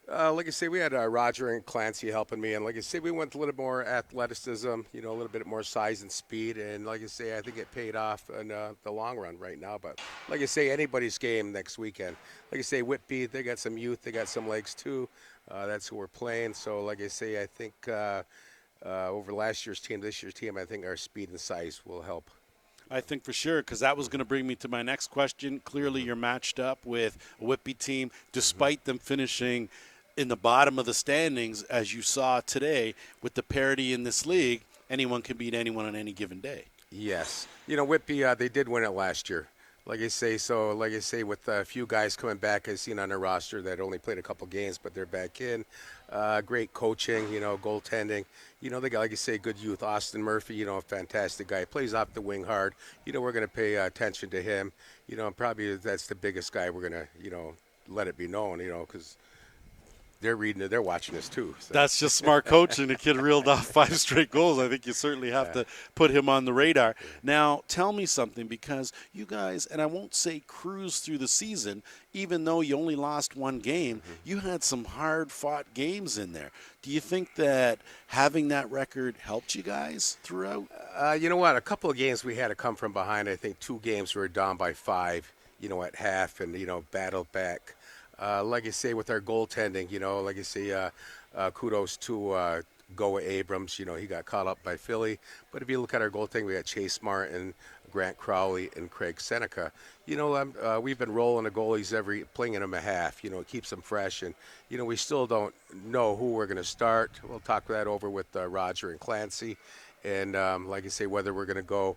Like I say, we had Roger and Clancy helping me, and like I say, we went a little more athleticism, a little bit more size and speed, and like I say, I think it paid off in the long run right now. But like I say, anybody's game next weekend. Like I say, Whitby, they got some youth, they got some legs too. That's who we're playing. So like I say, I think over last year's team, this year's team, I think our speed and size will help. I think for sure, because that was going to bring me to my next question. Clearly, you're matched up with a Whitby team, despite them finishing in the bottom of the standings, as you saw today, with the parity in this league, anyone can beat anyone on any given day. Yes. Whitby, they did win it last year. Like I say, with a few guys coming back, I've seen on their roster that only played a couple games, but they're back in. Great coaching, goaltending. They got, like you say, good youth. Austin Murphy, a fantastic guy. Plays off the wing hard. We're going to pay attention to him. And probably that's the biggest guy we're going to, let it be known, because they're reading it, they're watching this too. So. That's just smart coaching. The kid reeled off 5 straight goals. I think you certainly have to put him on the radar. Now, tell me something, because you guys, and I won't say cruise through the season, even though you only lost 1 game, you had some hard-fought games in there. Do you think that having that record helped you guys throughout? You know what? A couple of games we had to come from behind. I think 2 games we were down by 5, at half, and, battled back. Like I say, with our goaltending, like I say, kudos to Goa Abrams. He got caught up by Philly. But if you look at our goaltending, we got Chase Martin, Grant Crowley, and Craig Seneca. We've been rolling the goalies playing them a half. It keeps them fresh. And, we still don't know who we're going to start. We'll talk that over with Roger and Clancy. And like I say, whether we're going to go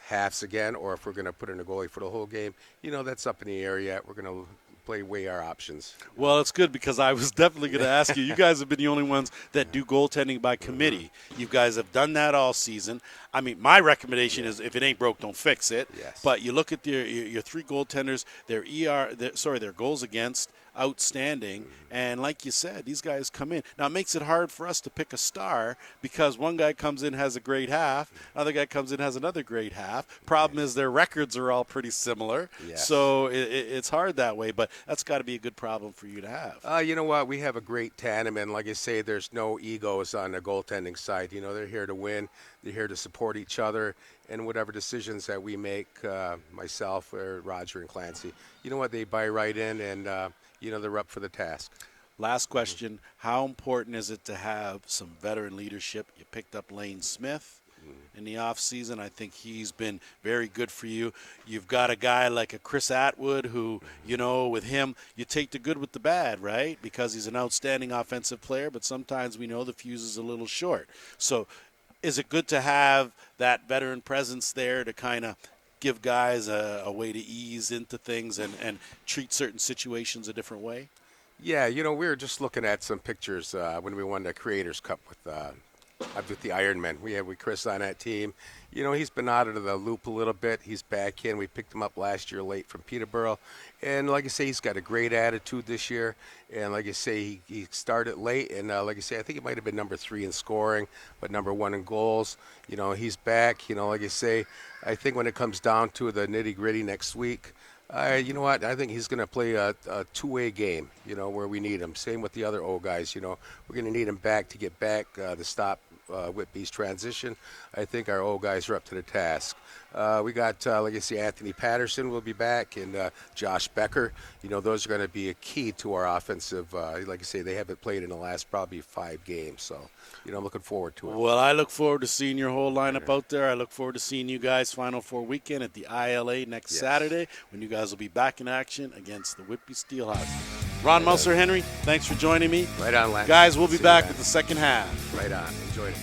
halves again or if we're going to put in a goalie for the whole game, that's up in the air yet. We're going to weigh our options. Well, it's good, because I was definitely going to ask you. You guys have been the only ones that do goaltending by committee. You guys have done that all season. I mean, my recommendation is, if it ain't broke, don't fix it. Yes. But you look at your 3 goaltenders, their goals against, outstanding. And like you said, these guys come in. Now, it makes it hard for us to pick a star, because one guy comes in, has a great half, another guy comes in, has another great half. Problem is their records are all pretty similar. Yes. So it's hard that way, but that's got to be a good problem for you to have. You know what? We have a great tandem, and like I say, there's no egos on the goaltending side. They're here to win. They're here to support each other, and whatever decisions that we make, myself or Roger and Clancy, they buy right in, and they're up for the task. Last question, how important is it to have some veteran leadership? You picked up Lane Smith in the offseason. I think he's been very good for you. You've got a guy like a Chris Atwood who, with him, you take the good with the bad, right? Because he's an outstanding offensive player, but sometimes we know the fuse is a little short. So is it good to have that veteran presence there to kind of give guys a way to ease into things and treat certain situations a different way? Yeah, we were just looking at some pictures when we won the Creators Cup with the Ironmen. We had Chris on that team. He's been out of the loop a little bit. He's back in. We picked him up last year late from Peterborough. And like I say, he's got a great attitude this year. And like I say, he started late. And like I say, I think he might have been number 3 in scoring, but number 1 in goals. He's back. Like I say, I think when it comes down to the nitty-gritty next week, you know what? I think he's going to play a 2-way game, where we need him. Same with the other old guys, We're going to need him back to get back to stop Whitby's transition. I think our old guys are up to the task. We got, like I say, Anthony Patterson will be back, and Josh Becker. Those are going to be a key to our offensive. Like I say, they haven't played in the last probably 5 games. So, I'm looking forward to it. Well, I look forward to seeing your whole lineup out there. I look forward to seeing you guys Final Four weekend at the ILA next Saturday, when you guys will be back in action against the Whitby Steelhawks. Ron Musser, Henry, thanks for joining me. Right on, Lance. Guys, we'll be back with the second half. Right on. Enjoyed it.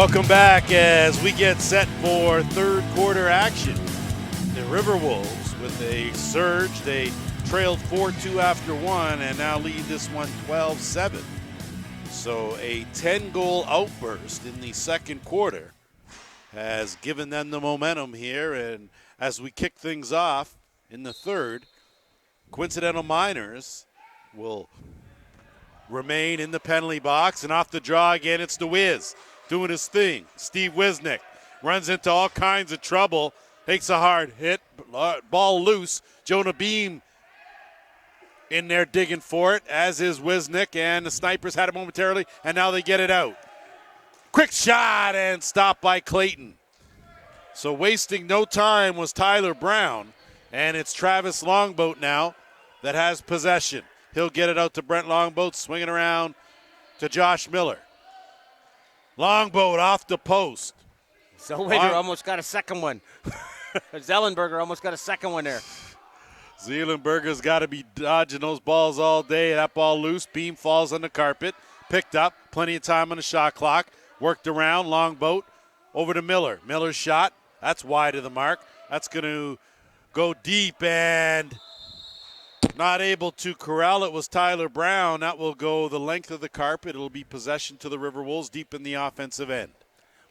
Welcome back as we get set for third quarter action. The Riverwolves with a surge. They trailed 4-2 after one and now lead this one 12-7. So a 10-goal outburst in the second quarter has given them the momentum here. And as we kick things off in the third, Coincidental Miners will remain in the penalty box. And off the draw again, it's the Wiz doing his thing. Steve Wisnick runs into all kinds of trouble, takes a hard hit, ball loose. Jonah Beam in there digging for it, as is Wisnick, and the Snipers had it momentarily, and now they get it out. Quick shot and stopped by Clayton. So wasting no time was Tyler Brown, and it's Travis Longboat now that has possession. He'll get it out to Brent Longboat, swinging around to Josh Miller. Longboat off the post. Zellweger almost got a second one. Zellenberger almost got a second one there. Zeelenberger's got to be dodging those balls all day. That ball loose. Beam falls on the carpet. Picked up. Plenty of time on the shot clock. Worked around. Longboat over to Miller. Miller's shot. That's wide of the mark. That's going to go deep and not able to corral it was Tyler Brown. That will go the length of the carpet. It'll be possession to the Riverwolves deep in the offensive end.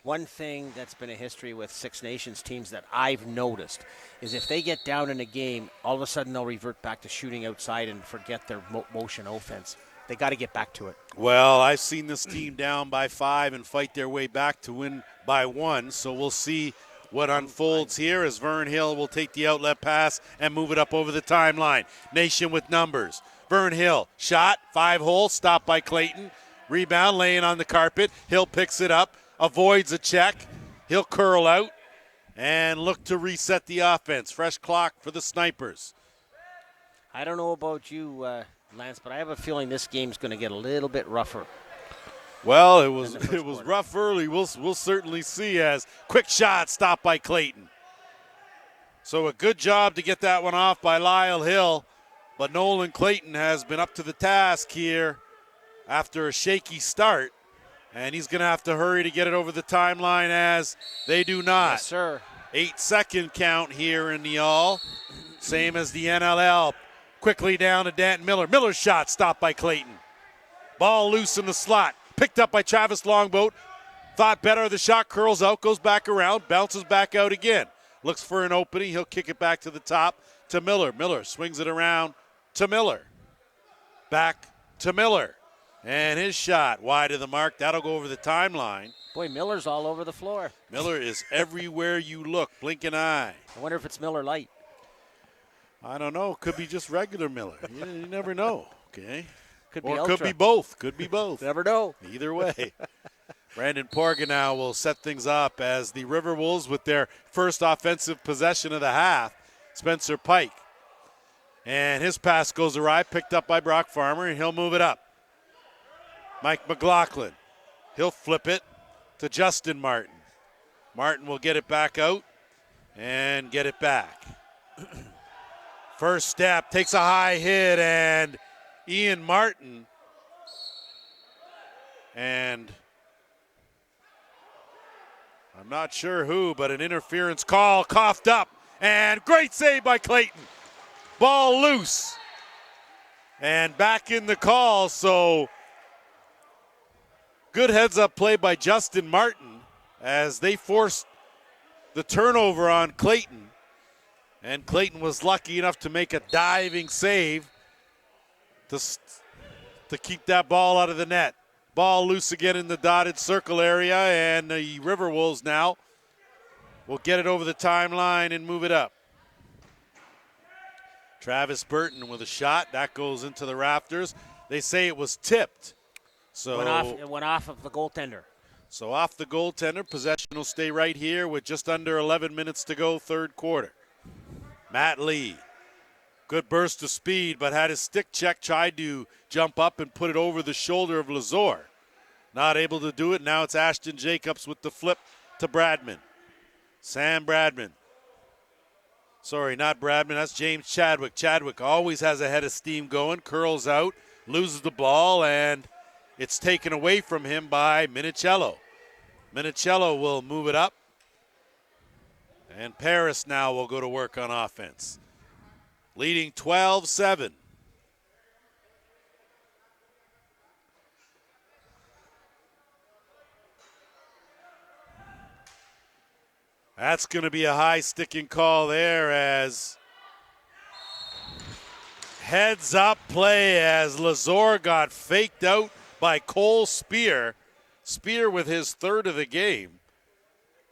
One thing that's been a history with Six Nations teams that I've noticed is if they get down in a game, all of a sudden they'll revert back to shooting outside and forget their motion offense. They got to get back to it. Well, I've seen this team down by 5 and fight their way back to win by 1, so we'll see what unfolds here as Vern Hill will take the outlet pass and move it up over the timeline. Nation with numbers. Vern Hill, shot, 5-hole, stopped by Clayton. Rebound, laying on the carpet. Hill picks it up, avoids a check. He'll curl out and look to reset the offense. Fresh clock for the Snipers. I don't know about you, Lance, but I have a feeling this game's going to get a little bit rougher. Well, it was rough early. We'll certainly see as quick shot stopped by Clayton. So a good job to get that one off by Lyle Hill, but Nolan Clayton has been up to the task here after a shaky start, and he's going to have to hurry to get it over the timeline as they do not. Yes, sir. 8-second count here in the all, same as the NLL. Quickly down to Danton Miller. Miller's shot stopped by Clayton. Ball loose in the slot. Picked up by Travis Longboat. Thought better. The shot curls out, goes back around, bounces back out again. Looks for an opening. He'll kick it back to the top to Miller. Miller swings it around to Miller. Back to Miller. And his shot wide of the mark. That'll go over the timeline. Boy, Miller's all over the floor. Miller is everywhere you look. Blink an eye. I wonder if it's Miller Light. I don't know. Could be just regular Miller. You never know. Okay. Could be or ultra. could be both. Could be both. Never know. Either way. Brandon Porga now will set things up as the Riverwolves with their first offensive possession of the half. Spencer Pike. And his pass goes awry, picked up by Brock Farmer, and he'll move it up. Mike McLaughlin. He'll flip it to Justin Martin. Martin will get it back out and get it back. First step, takes a high hit, and Ian Martin, and I'm not sure who, but an interference call coughed up, and great save by Clayton. Ball loose, and back in the call, so good heads-up play by Justin Martin as they forced the turnover on Clayton, and Clayton was lucky enough to make a diving save to keep that ball out of the net. Ball loose again in the dotted circle area, and the Riverwolves now will get it over the timeline and move it up. Travis Burton with a shot. That goes into the rafters. They say it was tipped. So It went off of the goaltender. So off the goaltender. Possession will stay right here with just under 11 minutes to go, third quarter. Matt Lee. Good burst of speed, but had his stick check, tried to jump up and put it over the shoulder of Lazor. Not able to do it. Now it's Ashton Jacobs with the flip to Bradman. Sam Bradman. Sorry, not Bradman. That's James Chadwick. Chadwick always has a head of steam going. Curls out, loses the ball, and it's taken away from him by Minicello. Minicello will move it up. And Paris now will go to work on offense. Leading 12-7. That's going to be a high sticking call there as heads up play as Lazor got faked out by Cole Spear. Spear with his third of the game.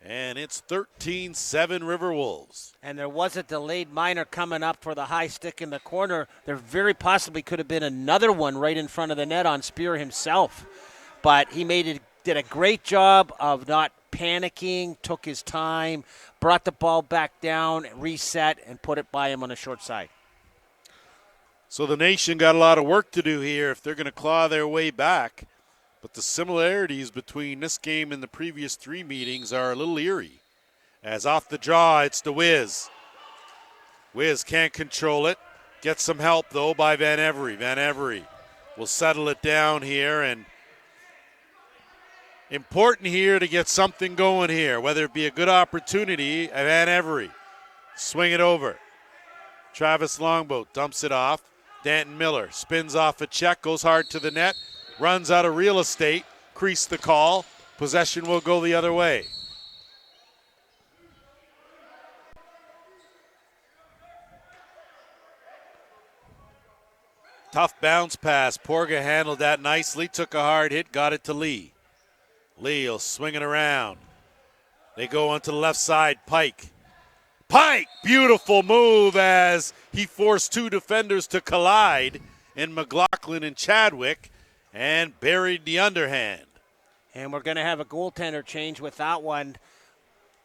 And it's 13-7 Riverwolves. And there was a delayed minor coming up for the high stick in the corner. There very possibly could have been another one right in front of the net on Spear himself. But he did a great job of not panicking, took his time, brought the ball back down, reset, and put it by him on the short side. So the Nation got a lot of work to do here if they're going to claw their way back. But the similarities between this game and the previous three meetings are a little eerie. As off the draw, it's the Wiz. Wiz can't control it. Gets some help, though, by Van Every. Van Every will settle it down here. And important here to get something going here, whether it be a good opportunity. Van Every swing it over. Travis Longboat dumps it off. Danton Miller spins off a check, goes hard to the net. Runs out of real estate, crease the call. Possession will go the other way. Tough bounce pass. Porga handled that nicely, took a hard hit, got it to Lee. Lee will swing it around. They go onto the left side, Pike. Pike, beautiful move as he forced two defenders to collide in McLaughlin and Chadwick. And buried the underhand. And we're going to have a goaltender change with that one,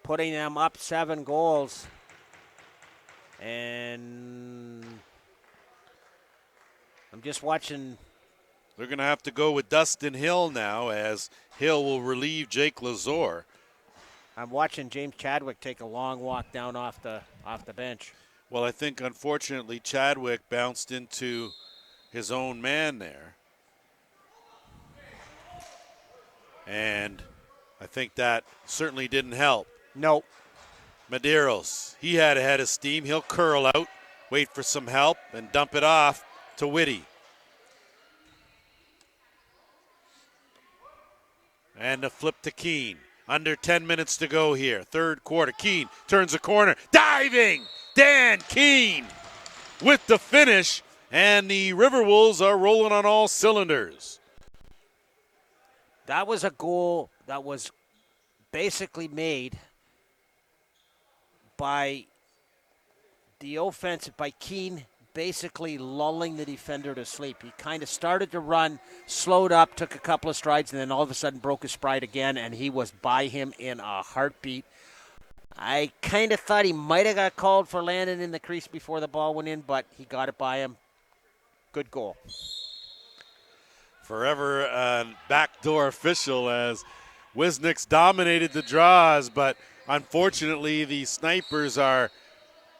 putting them up 7 goals. And I'm just watching. They're going to have to go with Dustin Hill now as Hill will relieve Jake Lazor. I'm watching James Chadwick take a long walk down off the bench. Well, I think unfortunately Chadwick bounced into his own man there. And I think that certainly didn't help. Nope. Medeiros, he had a head of steam. He'll curl out, wait for some help, and dump it off to Whitty. And a flip to Keene. Under 10 minutes to go here. Third quarter. Keene turns the corner. Diving! Dan Keene with the finish. And the Riverwolves are rolling on all cylinders. That was a goal that was basically made by the offensive, by Keene basically lulling the defender to sleep. He kind of started to run, slowed up, took a couple of strides, and then all of a sudden broke his stride again, and he was by him in a heartbeat. I kind of thought he might have got called for landing in the crease before the ball went in, but he got it by him. Good goal. Forever a backdoor official as Wisnick's dominated the draws, but unfortunately the Snipers are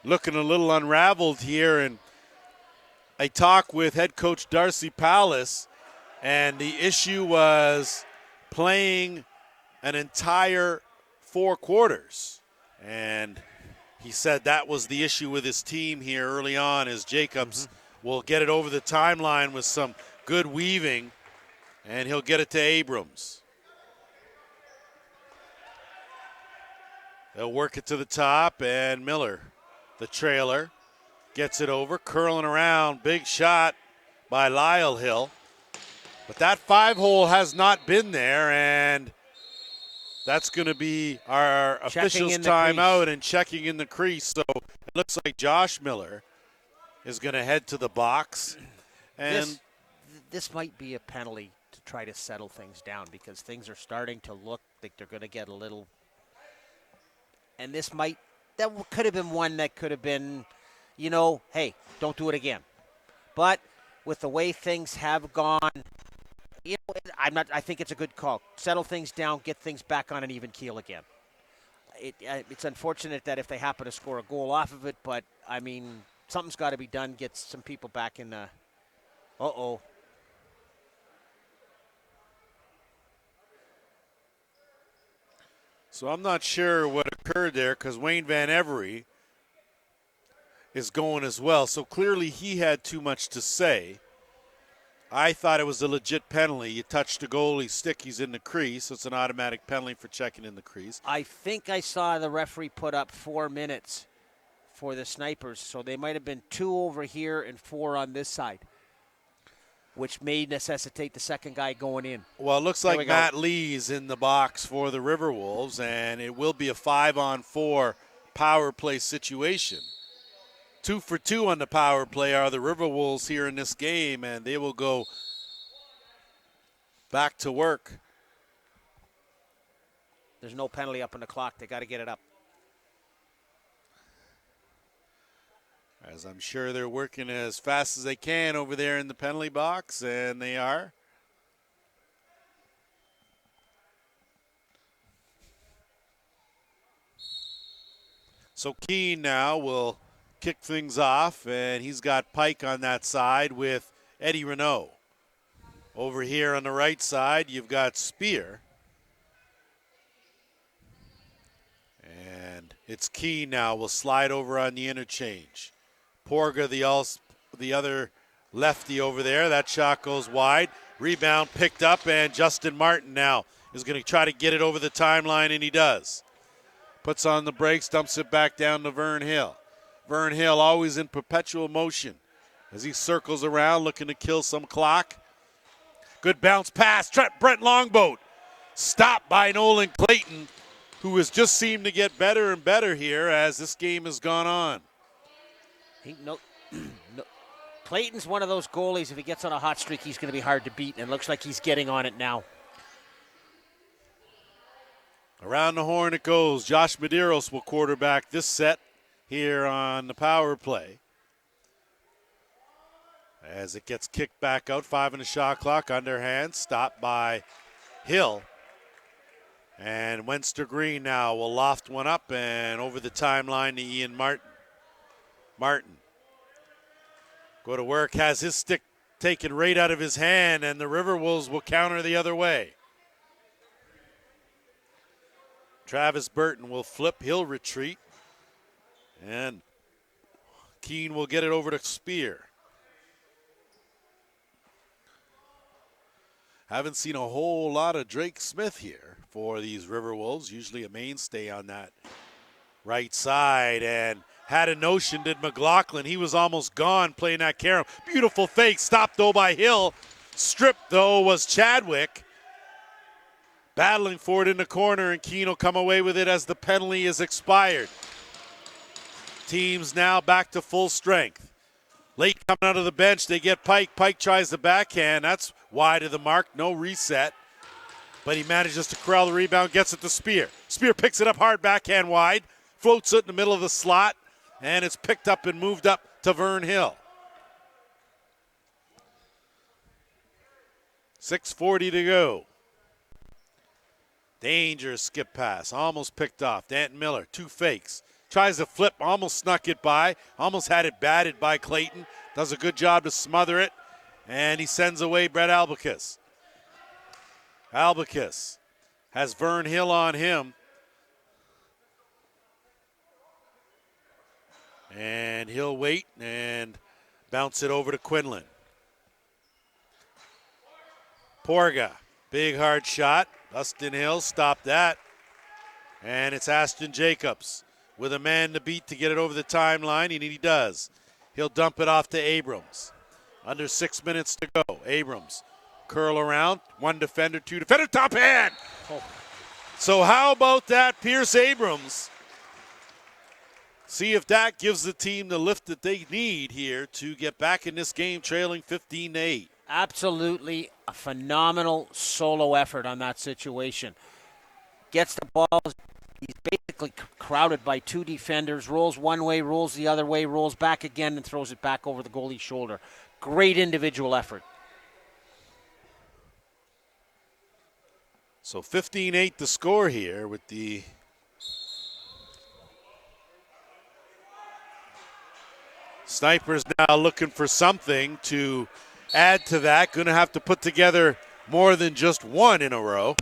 looking a little unraveled here. And I talked with head coach Darcy Pallas, and the issue was playing an entire 4 quarters. And he said that was the issue with his team here early on, as Jacobs will get it over the timeline with some good weaving, and he'll get it to Abrams. They'll work it to the top, and Miller, the trailer, gets it over, curling around. Big shot by Lyle Hill. But that 5-hole has not been there, and that's going to be our officials' timeout and checking in the crease. So it looks like Josh Miller is going to head to the box. And this might be a penalty to try to settle things down, because things are starting to look like they're going to get a little. And that could have been one that could have been, hey, don't do it again. But with the way things have gone, I think it's a good call. Settle things down, get things back on an even keel again. It's unfortunate that if they happen to score a goal off of it, but, something's got to be done, get some people back in the – uh-oh. So I'm not sure what occurred there because Wayne Van Every is going as well. So clearly he had too much to say. I thought it was a legit penalty. You touch the goalie's stick, he's in the crease. So it's an automatic penalty for checking in the crease. I think I saw the referee put up 4 minutes for the Snipers. So they might have been 2 over here and 4 on this side, which may necessitate the second guy going in. Well, it looks like Matt Lee's in the box for the Riverwolves, and it will be a 5-on-4 power play situation. 2 for 2 on the power play are the Riverwolves here in this game, and they will go back to work. There's no penalty up on the clock. They got to get it up. As I'm sure they're working as fast as they can over there in the penalty box, and they are. So Keene now will kick things off, and he's got Pike on that side with Eddie Renault. Over here on the right side, you've got Spear. And it's Keene now. Will slide over on the interchange. Porga, the other lefty over there. That shot goes wide. Rebound picked up, and Justin Martin now is going to try to get it over the timeline, and he does. Puts on the brakes, dumps it back down to Vern Hill. Vern Hill always in perpetual motion as he circles around looking to kill some clock. Good bounce pass. Brent Longboat stopped by Nolan Clayton, who has just seemed to get better and better here as this game has gone on. Clayton's one of those goalies, if he gets on a hot streak, he's going to be hard to beat, and it looks like he's getting on it now. Around the horn it goes. Josh Medeiros will quarterback this set here on the power play. As it gets kicked back out, 5 on the shot clock, underhand, stopped by Hill. And Wenster Green now will loft one up and over the timeline to Ian Martin. Martin go to work, has his stick taken right out of his hand, and the Riverwolves will counter the other way. Travis Burton will flip, he'll retreat. And Keene will get it over to Spear. Haven't seen a whole lot of Drake Smith here for these Riverwolves. Usually a mainstay on that right side. And had a notion, did McLaughlin. He was almost gone playing that carom. Beautiful fake, stopped though by Hill. Stripped though was Chadwick. Battling for it in the corner, and Keene will come away with it as the penalty is expired. Teams now back to full strength. Late coming out of the bench, they get Pike. Pike tries the backhand. That's wide of the mark, no reset. But he manages to corral the rebound, gets it to Spear. Spear picks it up hard, backhand wide, floats it in the middle of the slot, and it's picked up and moved up to Vern Hill. 6:40 to go. Dangerous skip pass, almost picked off. Danton Miller, 2 fakes. Tries to flip, almost snuck it by, almost had it batted by Clayton. Does a good job to smother it, and he sends away Brett Albicus. Albicus has Vern Hill on him. And he'll wait and bounce it over to Quinlan. Porga, big hard shot. Dustin Hill stopped that. And it's Ashton Jacobs with a man to beat to get it over the timeline, and he does. He'll dump it off to Abrams. Under 6 minutes to go. Abrams, curl around, 1 defender, 2 defender, top hand. Oh. So how about that, Pierce Abrams? See if that gives the team the lift that they need here to get back in this game trailing 15-8. Absolutely a phenomenal solo effort on that situation. Gets the ball. He's basically crowded by 2 defenders, rolls one way, rolls the other way, rolls back again, and throws it back over the goalie's shoulder. Great individual effort. So 15-8 the score here with the Snipers now looking for something to add to that. Going to have to put together more than just one in a row.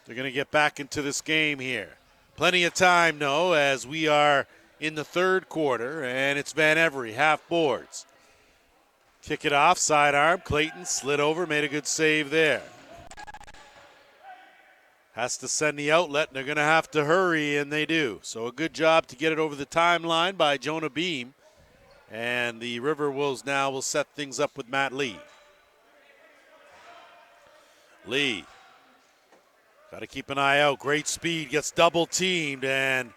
They're going to get back into this game here. Plenty of time, though, as we are in the third quarter, and it's Van Every, half boards. Kick it off, sidearm. Clayton slid over, made a good save there. Has to send the outlet, and they're going to have to hurry, and they do. So a good job to get it over the timeline by Jonah Beam. And the Riverwolves now will set things up with Matt Lee. Lee, got to keep an eye out. Great speed, gets double teamed, and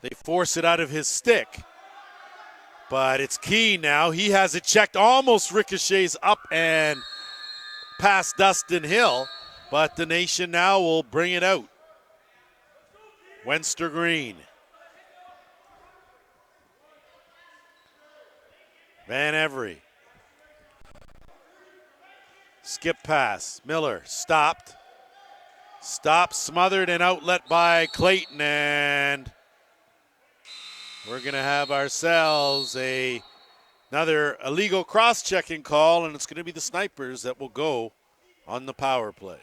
they force it out of his stick. But it's Keene now. He has it checked, almost ricochets up and past Dustin Hill. But the Nation now will bring it out. Wenster Green. Van Every. Skip pass. Miller stopped. Stopped, smothered, and outlet by Clayton. And we're going to have ourselves another illegal cross-checking call, and it's going to be the Snipers that will go on the power play.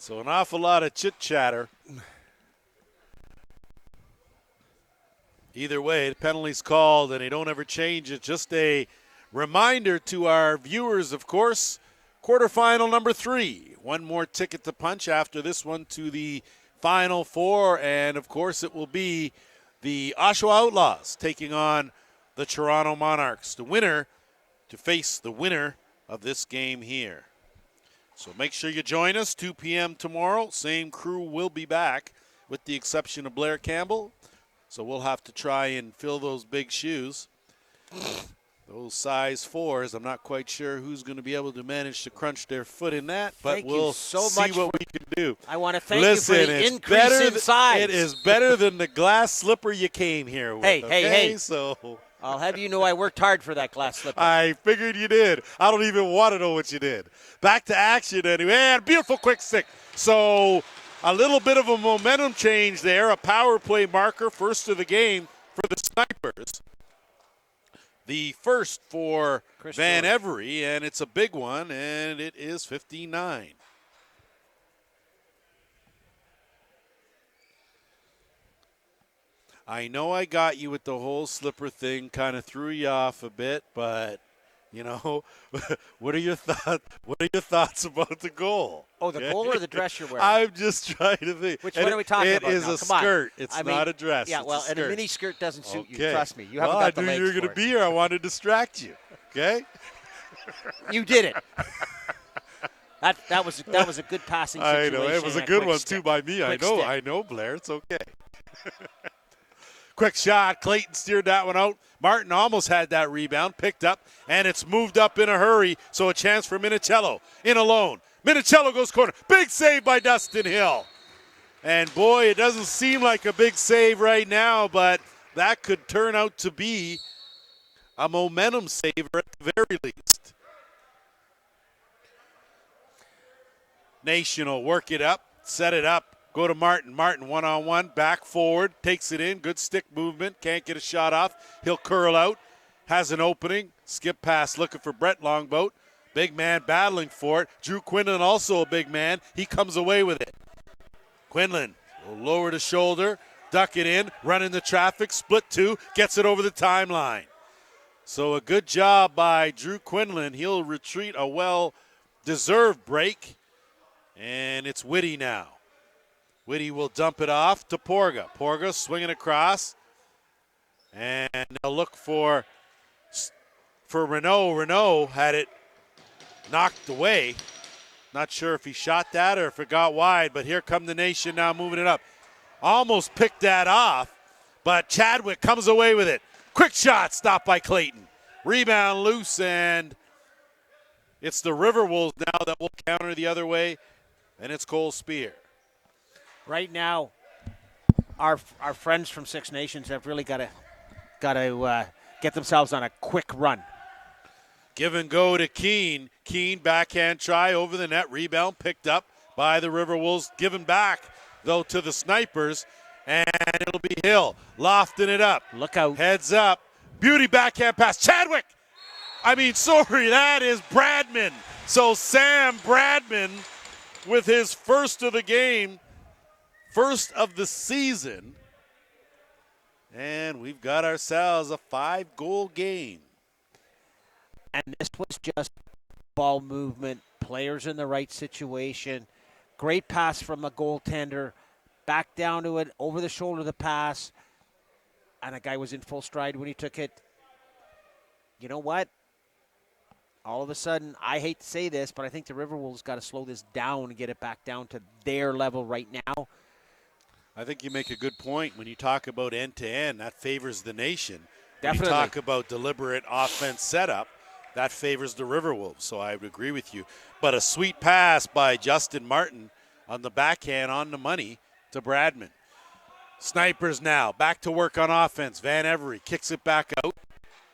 So an awful lot of chit-chatter. Either way, the penalty's called, and they don't ever change it. Just a reminder to our viewers, of course, quarterfinal number 3. One more ticket to punch after this one to the Final Four, and, of course, it will be the Oshawa Outlaws taking on the Toronto Monarchs. The winner to face the winner of this game here. So make sure you join us, 2 p.m. tomorrow. Same crew will be back, with the exception of Blair Campbell. So we'll have to try and fill those big shoes. Those size 4s, I'm not quite sure who's going to be able to manage to crunch their foot in that, but we'll see what we can do. I want to thank you for the increase in size. It is better than the glass slipper you came here with. Hey. So I'll have you know I worked hard for that glass slipper. I figured you did. I don't even want to know what you did. Back to action anyway. And beautiful quick stick. So a little bit of a momentum change there. A power play marker, first of the game for the Snipers. The first for Van Every, and it's a big one, and it is 59. I know I got you with the whole slipper thing, kind of threw you off a bit, but you know, what are your thoughts about the goal? Oh, the goal or the dress you're wearing? I'm just trying to think. Which one are we talking about? It is now? a Come skirt. On. It's not a dress. Yeah, it's well, a and a mini skirt doesn't suit you. Trust me. You well, haven't got the I knew legs you were going to be here. I wanted to distract you. Okay. You did it. That was a good passing situation. I know it was a good one too by me. I know, Blair. It's okay. Quick shot. Clayton steered that one out. Martin almost had that rebound, picked up, and it's moved up in a hurry. So a chance for Minicello in alone. Minicello goes corner. Big save by Dustin Hill. And boy, it doesn't seem like a big save right now, but that could turn out to be a momentum saver at the very least. Nation will work it up, set it up, go to Martin. Martin one-on-one, back forward, takes it in, good stick movement, can't get a shot off. He'll curl out, has an opening, skip pass looking for Brett Longboat. Big man battling for it. Drew Quinlan also a big man. He comes away with it. Quinlan will lower the shoulder, duck it in, run into traffic, split 2, gets it over the timeline. So a good job by Drew Quinlan. He'll retreat a well-deserved break. And it's Whitty now. Whitty will dump it off to Porga. Porga swinging across. And they'll look for Renault. Renault had it knocked away. Not sure if he shot that or if it got wide, but here come the Nation now moving it up. Almost picked that off, but Chadwick comes away with it. Quick shot stopped by Clayton. Rebound loose, and it's the Riverwolves now that will counter the other way, and it's Cole Spear. Right now, our friends from Six Nations have really got to get themselves on a quick run. Give and go to Keene. Keene backhand try over the net. Rebound picked up by the Riverwolves. Given back, though, to the Snipers. And it'll be Hill lofting it up. Look out. Heads up. Beauty backhand pass. Chadwick. That is Bradman. So Sam Bradman with his first of the game, first of the season. And we've got ourselves a 5-goal game. And this was just ball movement, players in the right situation. Great pass from a goaltender. Back down to it, over the shoulder of the pass. And a guy was in full stride when he took it. You know what? All of a sudden, I hate to say this, but I think the Riverwolves got to slow this down and get it back down to their level right now. I think you make a good point when you talk about end-to-end. That favors the nation. Definitely. When you talk about deliberate offense setup, that favors the Riverwolves, so I would agree with you. But a sweet pass by Justin Martin on the backhand on the money to Bradman. Snipers now back to work on offense. Van Every kicks it back out.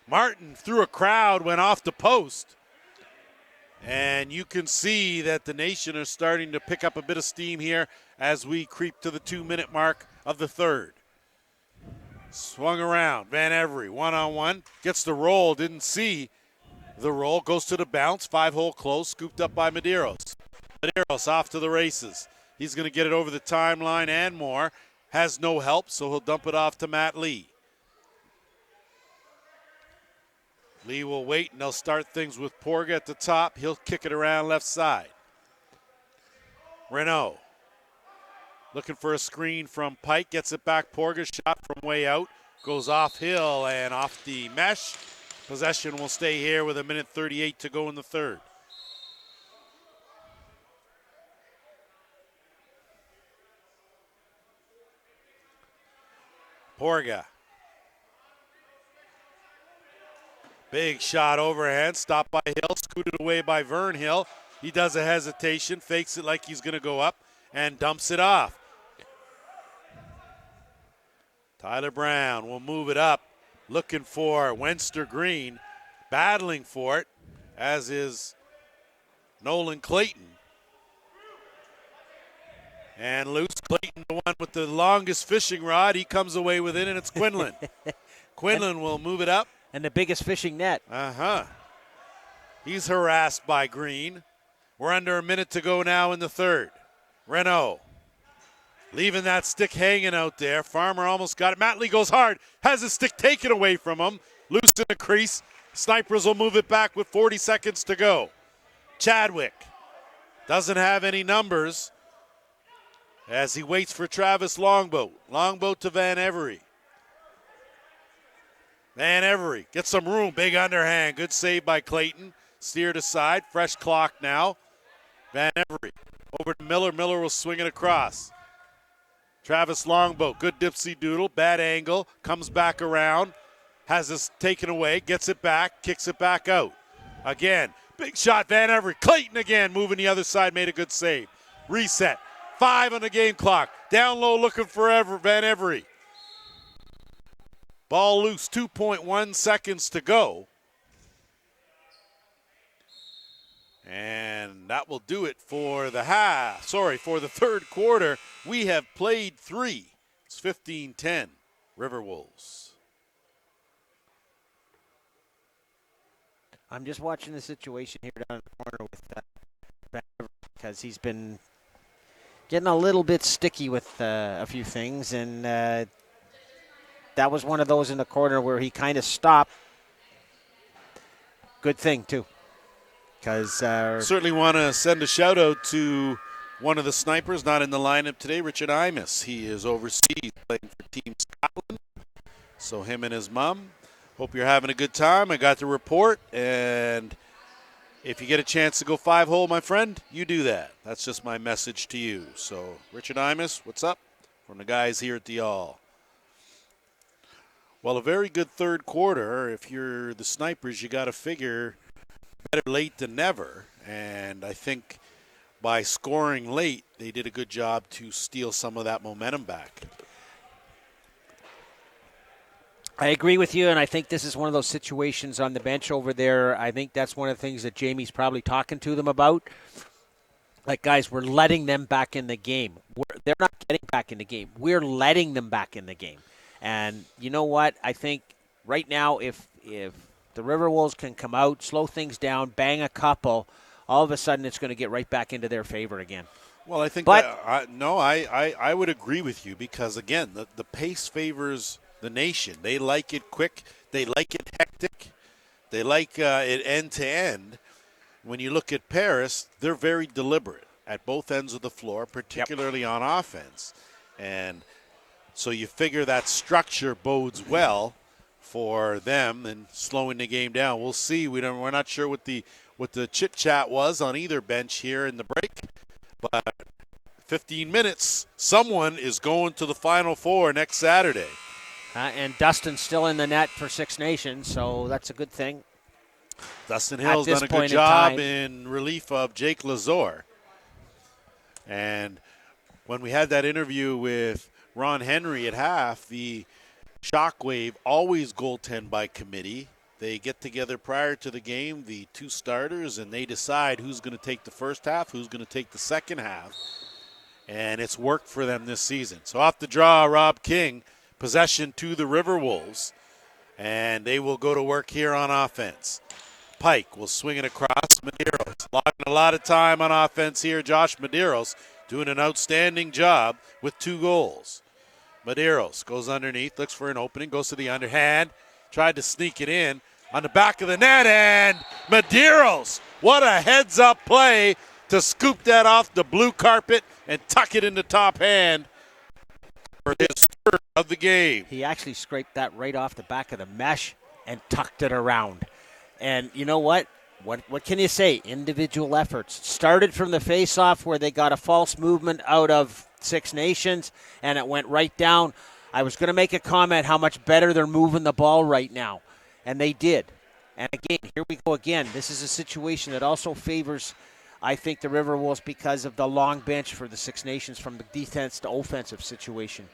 Martin through a crowd went off the post. And you can see that the nation are starting to pick up a bit of steam here as we creep to the 2-minute mark of the third. Swung around. Van Every one-on-one. Gets the roll. Didn't see the roll. Goes to the bounce. 5-hole close. Scooped up by Medeiros. Medeiros off to the races. He's going to get it over the timeline and more. Has no help, so he'll dump it off to Matt Lee. Lee will wait, and they'll start things with Porga at the top. He'll kick it around left side. Renault looking for a screen from Pike. Gets it back. Porga shot from way out. Goes off hill and off the mesh. Possession will stay here with 1:38 to go in the third. Porga. Big shot overhand, stopped by Hill, scooted away by Vern Hill. He does a hesitation, fakes it like he's going to go up, and dumps it off. Tyler Brown will move it up, looking for Wenster Green, battling for it, as is Nolan Clayton. And loose. Clayton, the one with the longest fishing rod, he comes away with it, and it's Quinlan. Quinlan will move it up. And the biggest fishing net. He's harassed by Green. We're under a minute to go now in the third. Renault leaving that stick hanging out there. Farmer almost got it. Matt Lee goes hard. Has his stick taken away from him. Loose in the crease. Snipers will move it back with 40 seconds to go. Chadwick doesn't have any numbers as he waits for Travis Longboat. Longboat to Van Every. Van Every gets some room. Big underhand. Good save by Clayton. Steered aside. Fresh clock now. Van Every over to Miller. Miller will swing it across. Travis Longboat. Good dipsy doodle. Bad angle. Comes back around. Has this taken away. Gets it back. Kicks it back out. Again. Big shot. Van Every. Clayton again moving the other side. Made a good save. Reset. 5 on the game clock. Down low looking for Van Every. Ball loose, 2.1 seconds to go. And that will do it for the for the third quarter. We have played 3. It's 15-10, Riverwolves. I'm just watching the situation here down in the corner with because he's been getting a little bit sticky with a few things, and that was one of those in the corner where he kind of stopped. Good thing, too. Because certainly want to send a shout-out to one of the Snipers not in the lineup today, Richard Imus. He is overseas playing for Team Scotland. So him and his mom. Hope you're having a good time. I got the report, and if you get a chance to go 5-hole, my friend, you do that. That's just my message to you. So, Richard Imus, what's up? From the guys here at the All. Well, a very good third quarter. If you're the Snipers, you got to figure better late than never. And I think by scoring late, they did a good job to steal some of that momentum back. I agree with you, and I think this is one of those situations on the bench over there. I think that's one of the things that Jamie's probably talking to them about. Like, guys, we're letting them back in the game. They're not getting back in the game. We're letting them back in the game. And you know what? I think right now, if the Riverwolves can come out, slow things down, bang a couple, all of a sudden it's going to get right back into their favor again. Well, I think But- I would agree with you because, again, the pace favors the nation. They like it quick. They like it hectic. They like it end to end. When you look at Paris, they're very deliberate at both ends of the floor, particularly on offense. And so you figure that structure bodes well for them and slowing the game down. We'll see. We're not sure what the chit chat was on either bench here in the break, but 15 minutes, someone is going to the Final Four next Saturday. And Dustin's still in the net for Six Nations, so that's a good thing. Dustin Hill's this done a point good in job time. in relief of Jake Lazor. And when we had that interview with Ron Henry at half, the Shockwave always goaltend by committee. They get together prior to the game, the two starters, and they decide who's going to take the first half, who's going to take the second half. And it's worked for them this season. So off the draw, Rob King, possession to the Riverwolves, and they will go to work here on offense. Pike will swing it across. Medeiros logging a lot of time on offense here. Josh Medeiros doing an outstanding job with 2 goals. Medeiros goes underneath, looks for an opening, goes to the underhand, tried to sneak it in on the back of the net, and Medeiros, what a heads-up play to scoop that off the blue carpet and tuck it in the top hand for his third of the game. He actually scraped that right off the back of the mesh and tucked it around. And you know what? What can you say? Individual efforts. Started from the face-off where they got a false movement out of Six Nations, and it went right down. I was going to make a comment how much better they're moving the ball right now, and they did. And again, here we go again. This is a situation that also favors, I think, the Riverwolves because of the long bench for the Six Nations from the defense to offensive situation.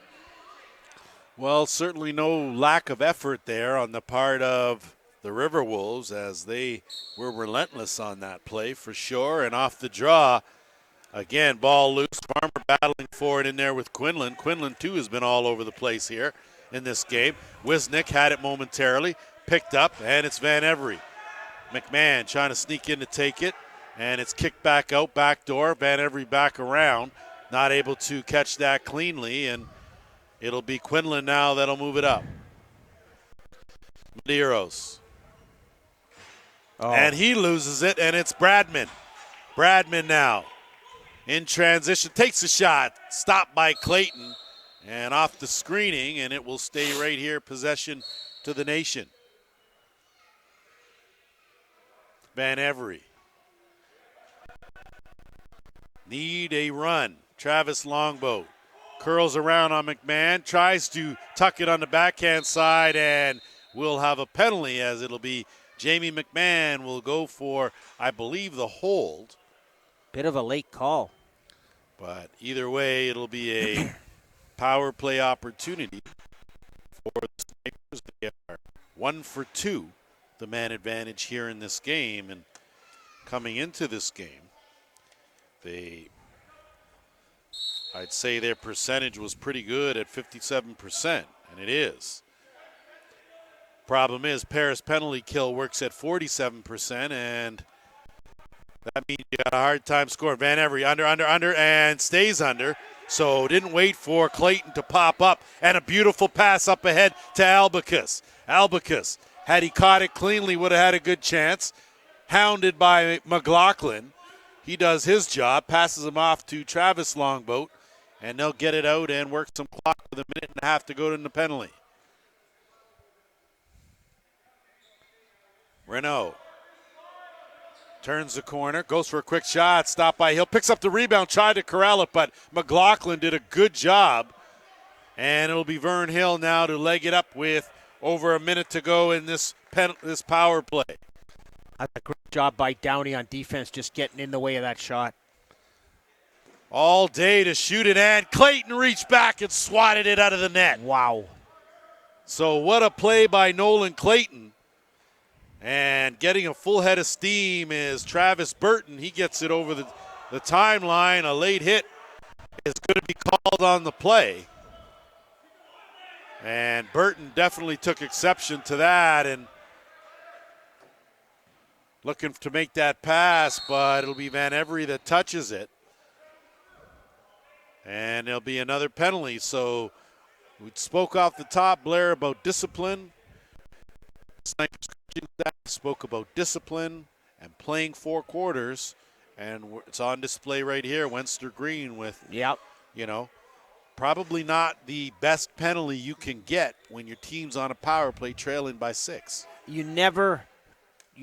Well, certainly no lack of effort there on the part of the Riverwolves as they were relentless on that play for sure. And off the draw, again, ball loose. Farmer battling for it in there with Quinlan. Quinlan, too, has been all over the place here in this game. Wisnick had it momentarily, picked up, and it's Van Every. McMahon trying to sneak in to take it, and it's kicked back out, back door. Van Every back around, not able to catch that cleanly, and it'll be Quinlan now that'll move it up. Medeiros. And he loses it, and it's Bradman. Bradman now in transition, takes a shot, stopped by Clayton, and off the screening, and it will stay right here, possession to the nation. Van Every. Need a run. Travis Longboat curls around on McMahon, tries to tuck it on the backhand side, and will have a penalty as it'll be Jamie McMahon will go for, I believe, the hold. Bit of a late call. But either way, it'll be a power play opportunity for the Snipers. They are 1 for 2, the man advantage here in this game. And coming into this game, I'd say their percentage was pretty good at 57%, and it is. Problem is, Paris penalty kill works at 47%, and that means you got a hard time scoring. Van Every under, and stays under. So didn't wait for Clayton to pop up, and a beautiful pass up ahead to Albicus. Albicus, had he caught it cleanly, would have had a good chance. Hounded by McLaughlin. He does his job, passes him off to Travis Longboat, and they'll get it out and work some clock with a minute and a half to go to the penalty. Renault turns the corner, goes for a quick shot, stopped by Hill, picks up the rebound, tried to corral it, but McLaughlin did a good job. And it'll be Vern Hill now to leg it up with over a minute to go in this power play. That's a great job by Downey on defense, just getting in the way of that shot. All day to shoot it, and Clayton reached back and swatted it out of the net. Wow. So what a play by Nolan Clayton. And getting a full head of steam is Travis Burton. He gets it over the timeline. A late hit is going to be called on the play. And Burton definitely took exception to that and looking to make that pass, but it'll be Van Every that touches it. And there'll be another penalty. So we spoke off the top, Blair, about discipline. Snipers coaching staff spoke about discipline and playing 4 quarters. And it's on display right here, Wenster Green with, probably not the best penalty you can get when your team's on a power play trailing by 6. You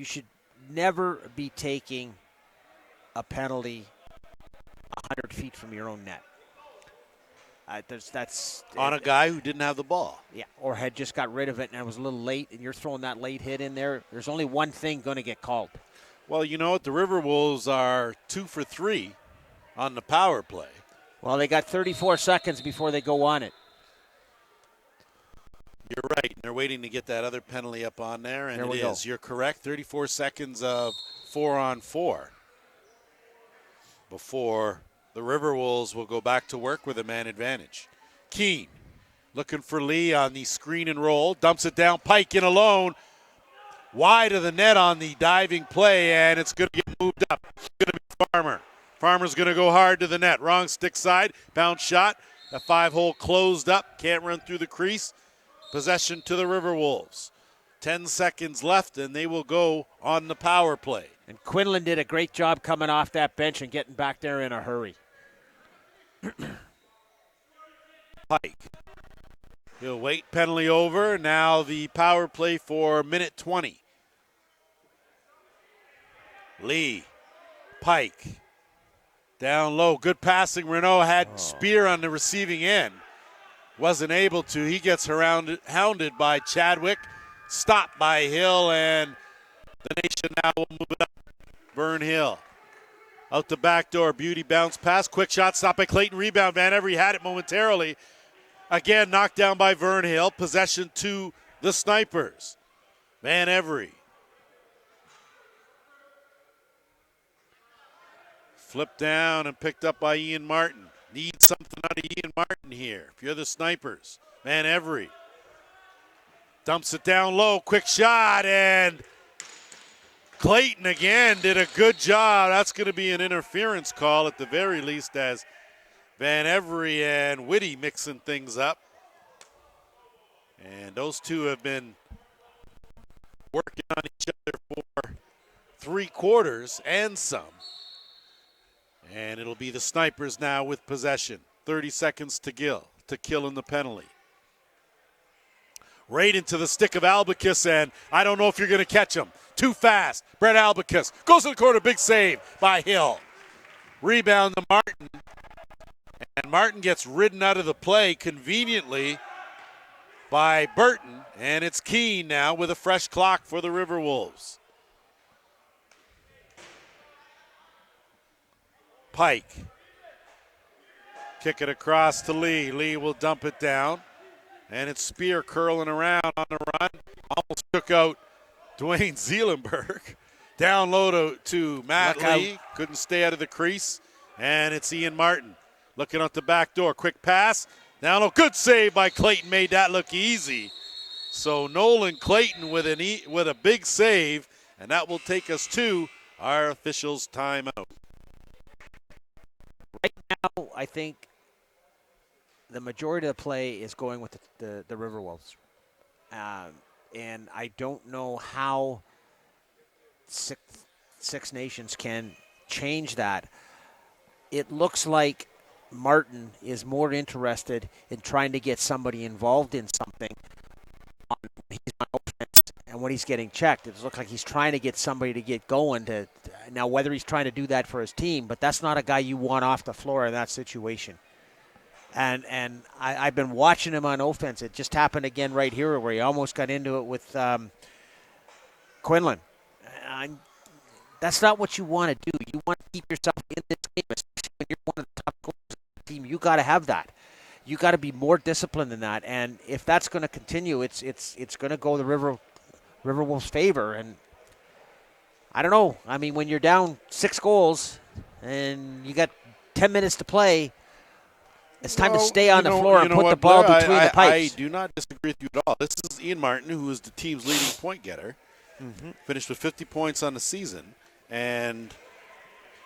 should never be taking a penalty 100 feet from your own net. That's on a guy who didn't have the ball. Yeah, or had just got rid of it and it was a little late, and you're throwing that late hit in there. There's only one thing going to get called. Well, you know what? The Riverwolves are 2 for 3 on the power play. Well, they got 34 seconds before they go on it. You're right. They're waiting to get that other penalty up on there, and it is. You're correct. 34 seconds of 4-on-4 before the Riverwolves will go back to work with a man advantage. Keene looking for Lee on the screen and roll. Dumps it down. Pike in alone. Wide of the net on the diving play, and it's going to get moved up. It's going to be Farmer. Farmer's going to go hard to the net. Wrong stick side. Bounce shot. The 5-hole closed up. Can't run through the crease. Possession to the Riverwolves. 10 seconds left, and they will go on the power play. And Quinlan did a great job coming off that bench and getting back there in a hurry. Pike. He'll wait. Penalty over. Now the power play for minute 20. Lee. Pike. Down low. Good passing. Renault had Spear on the receiving end. Wasn't able to. He gets hounded by Chadwick. Stopped by Hill, and the Nation now will move it up. Vern Hill. Out the back door. Beauty bounce pass. Quick shot. Stopped by Clayton. Rebound. Van Every had it momentarily. Again, knocked down by Vern Hill. Possession to the Snipers. Van Every. Flipped down and picked up by Ian Martin. Need something out of Ian Martin here. If you're the Snipers. Van Every. Dumps it down low. Quick shot, and Clayton again did a good job. That's going to be an interference call at the very least, as Van Every and Whitty mixing things up. And those two have been working on each other for 3 quarters and some. And it'll be the Snipers now with possession. 30 seconds to kill in the penalty. Right into the stick of Albicus, and I don't know if you're going to catch him. Too fast. Brett Albicus goes to the corner. Big save by Hill. Rebound to Martin. And Martin gets ridden out of the play conveniently by Burton. And it's Keene now with a fresh clock for the Riverwolves. Pike. Kick it across to Lee. Lee will dump it down. And it's Spear curling around on the run. Almost took out Dwayne Zeelenberg. Down low to Matt Lee. Couldn't stay out of the crease. And it's Ian Martin looking out the back door. Quick pass. Down low. Good save by Clayton. Made that look easy. So Nolan Clayton with a big save. And that will take us to our officials' timeout. Right now, I think the majority of the play is going with the Riverwolves. And I don't know how Six Nations can change that. It looks like Martin is more interested in trying to get somebody involved in something when he's on offense and when he's getting checked. It looks like he's trying to get somebody to get going. Now, whether he's trying to do that for his team, but that's not a guy you want off the floor in that situation. And I've been watching him on offense. It just happened again right here where he almost got into it with Quinlan. That's not what you want to do. You want to keep yourself in this game, especially when you're one of the top scorers of the team. You got to have that. You got to be more disciplined than that. And if that's going to continue, it's going to go the Riverwolves' favor. And I don't know. I mean, when you're down 6 goals and you got 10 minutes to play, it's time to stay on the floor and put the ball between the pipes. I do not disagree with you at all. This is Ian Martin, who is the team's leading point getter. Finished with 50 points on the season. And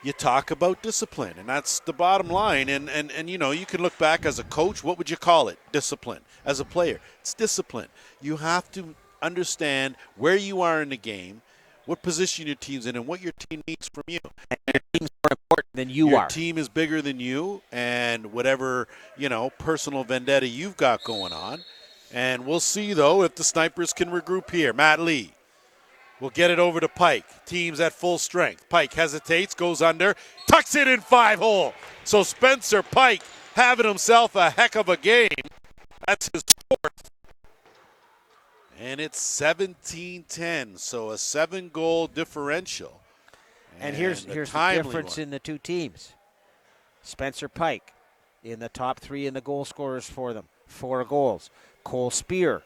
you talk about discipline, and that's the bottom line. And you can look back as a coach. What would you call it? Discipline. As a player, it's discipline. You have to understand where you are in the game, what position your team's in, and what your team needs from you. And your team's more important than you are. Your team is bigger than you, and whatever, personal vendetta you've got going on. And we'll see, though, if the Snipers can regroup here. Matt Lee will get it over to Pike. Team's at full strength. Pike hesitates, goes under, tucks it in 5-hole. So Spencer Pike having himself a heck of a game. That's his 4th. And it's 17-10, so a 7-goal differential. And here's the difference in the two teams. Spencer Pike in the top 3 in the goal scorers for them, 4 goals. Cole Spear,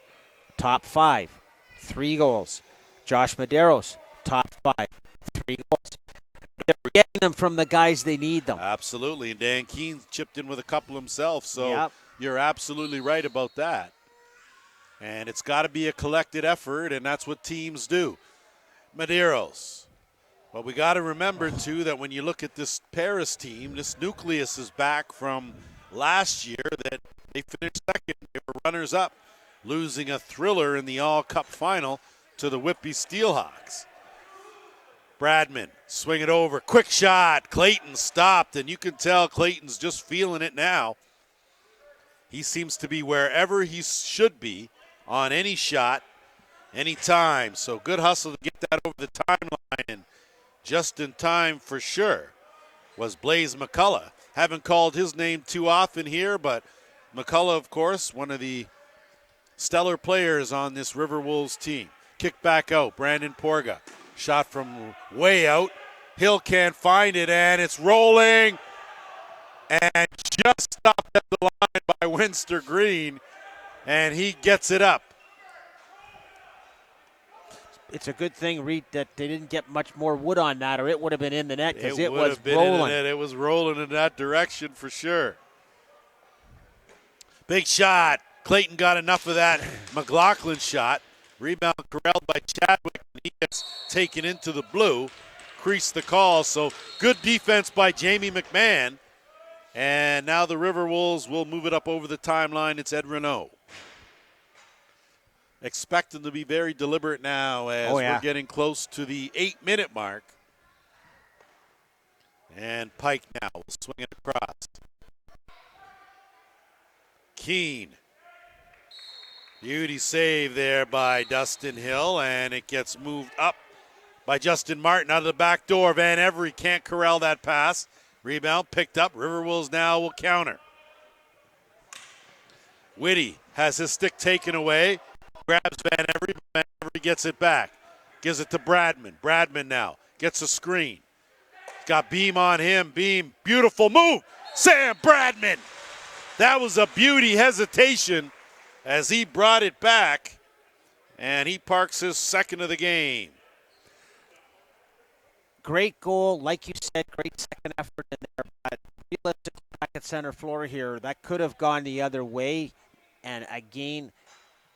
top 5, 3 goals. Josh Medeiros, top 5, 3 goals. They're getting them from the guys they need them. Absolutely, and Dan Keene chipped in with a couple himself, so You're absolutely right about that. And it's got to be a collected effort, and that's what teams do. Medeiros. But we got to remember, too, that when you look at this Paris team, this nucleus is back from last year that they finished second. They were runners-up, losing a thriller in the All-Cup final to the Whitby Steelhawks. Bradman, swing it over, quick shot. Clayton stopped, and you can tell Clayton's just feeling it now. He seems to be wherever he should be on any shot, any time. So good hustle to get that over the timeline, and just in time for sure was Blaze McCullough. Haven't called his name too often here, but McCullough, of course, one of the stellar players on this Riverwolves team. Kick back out, Brandon Porga. Shot from way out. Hill can't find it, and it's rolling. And just stopped at the line by Winster Green, and he gets it up. It's a good thing, Reed, that they didn't get much more wood on that, or it would have been in the net because it was rolling. It was rolling in that direction for sure. Big shot. Clayton got enough of that McLaughlin shot. Rebound corralled by Chadwick, and he gets taken into the blue. Creased the call, so good defense by Jamie McMahon. And now the Riverwolves will move it up over the timeline. It's Ed Renault. Expect them to be very deliberate now as we're getting close to the 8-minute mark. And Pike now will swing it across. Keene. Beauty save there by Dustin Hill, and it gets moved up by Justin Martin out of the back door. Van Every can't corral that pass. Rebound picked up. Riverwolves now will counter. Whitty has his stick taken away. Grabs Van Every. Van Every gets it back. Gives it to Bradman. Bradman now gets a screen. Got Beam on him. Beam. Beautiful move. Sam Bradman. That was a beauty hesitation as he brought it back. And he parks his second of the game. Great goal, like you said, great second effort in there. But realistically, back at center floor here, that could have gone the other way. And again,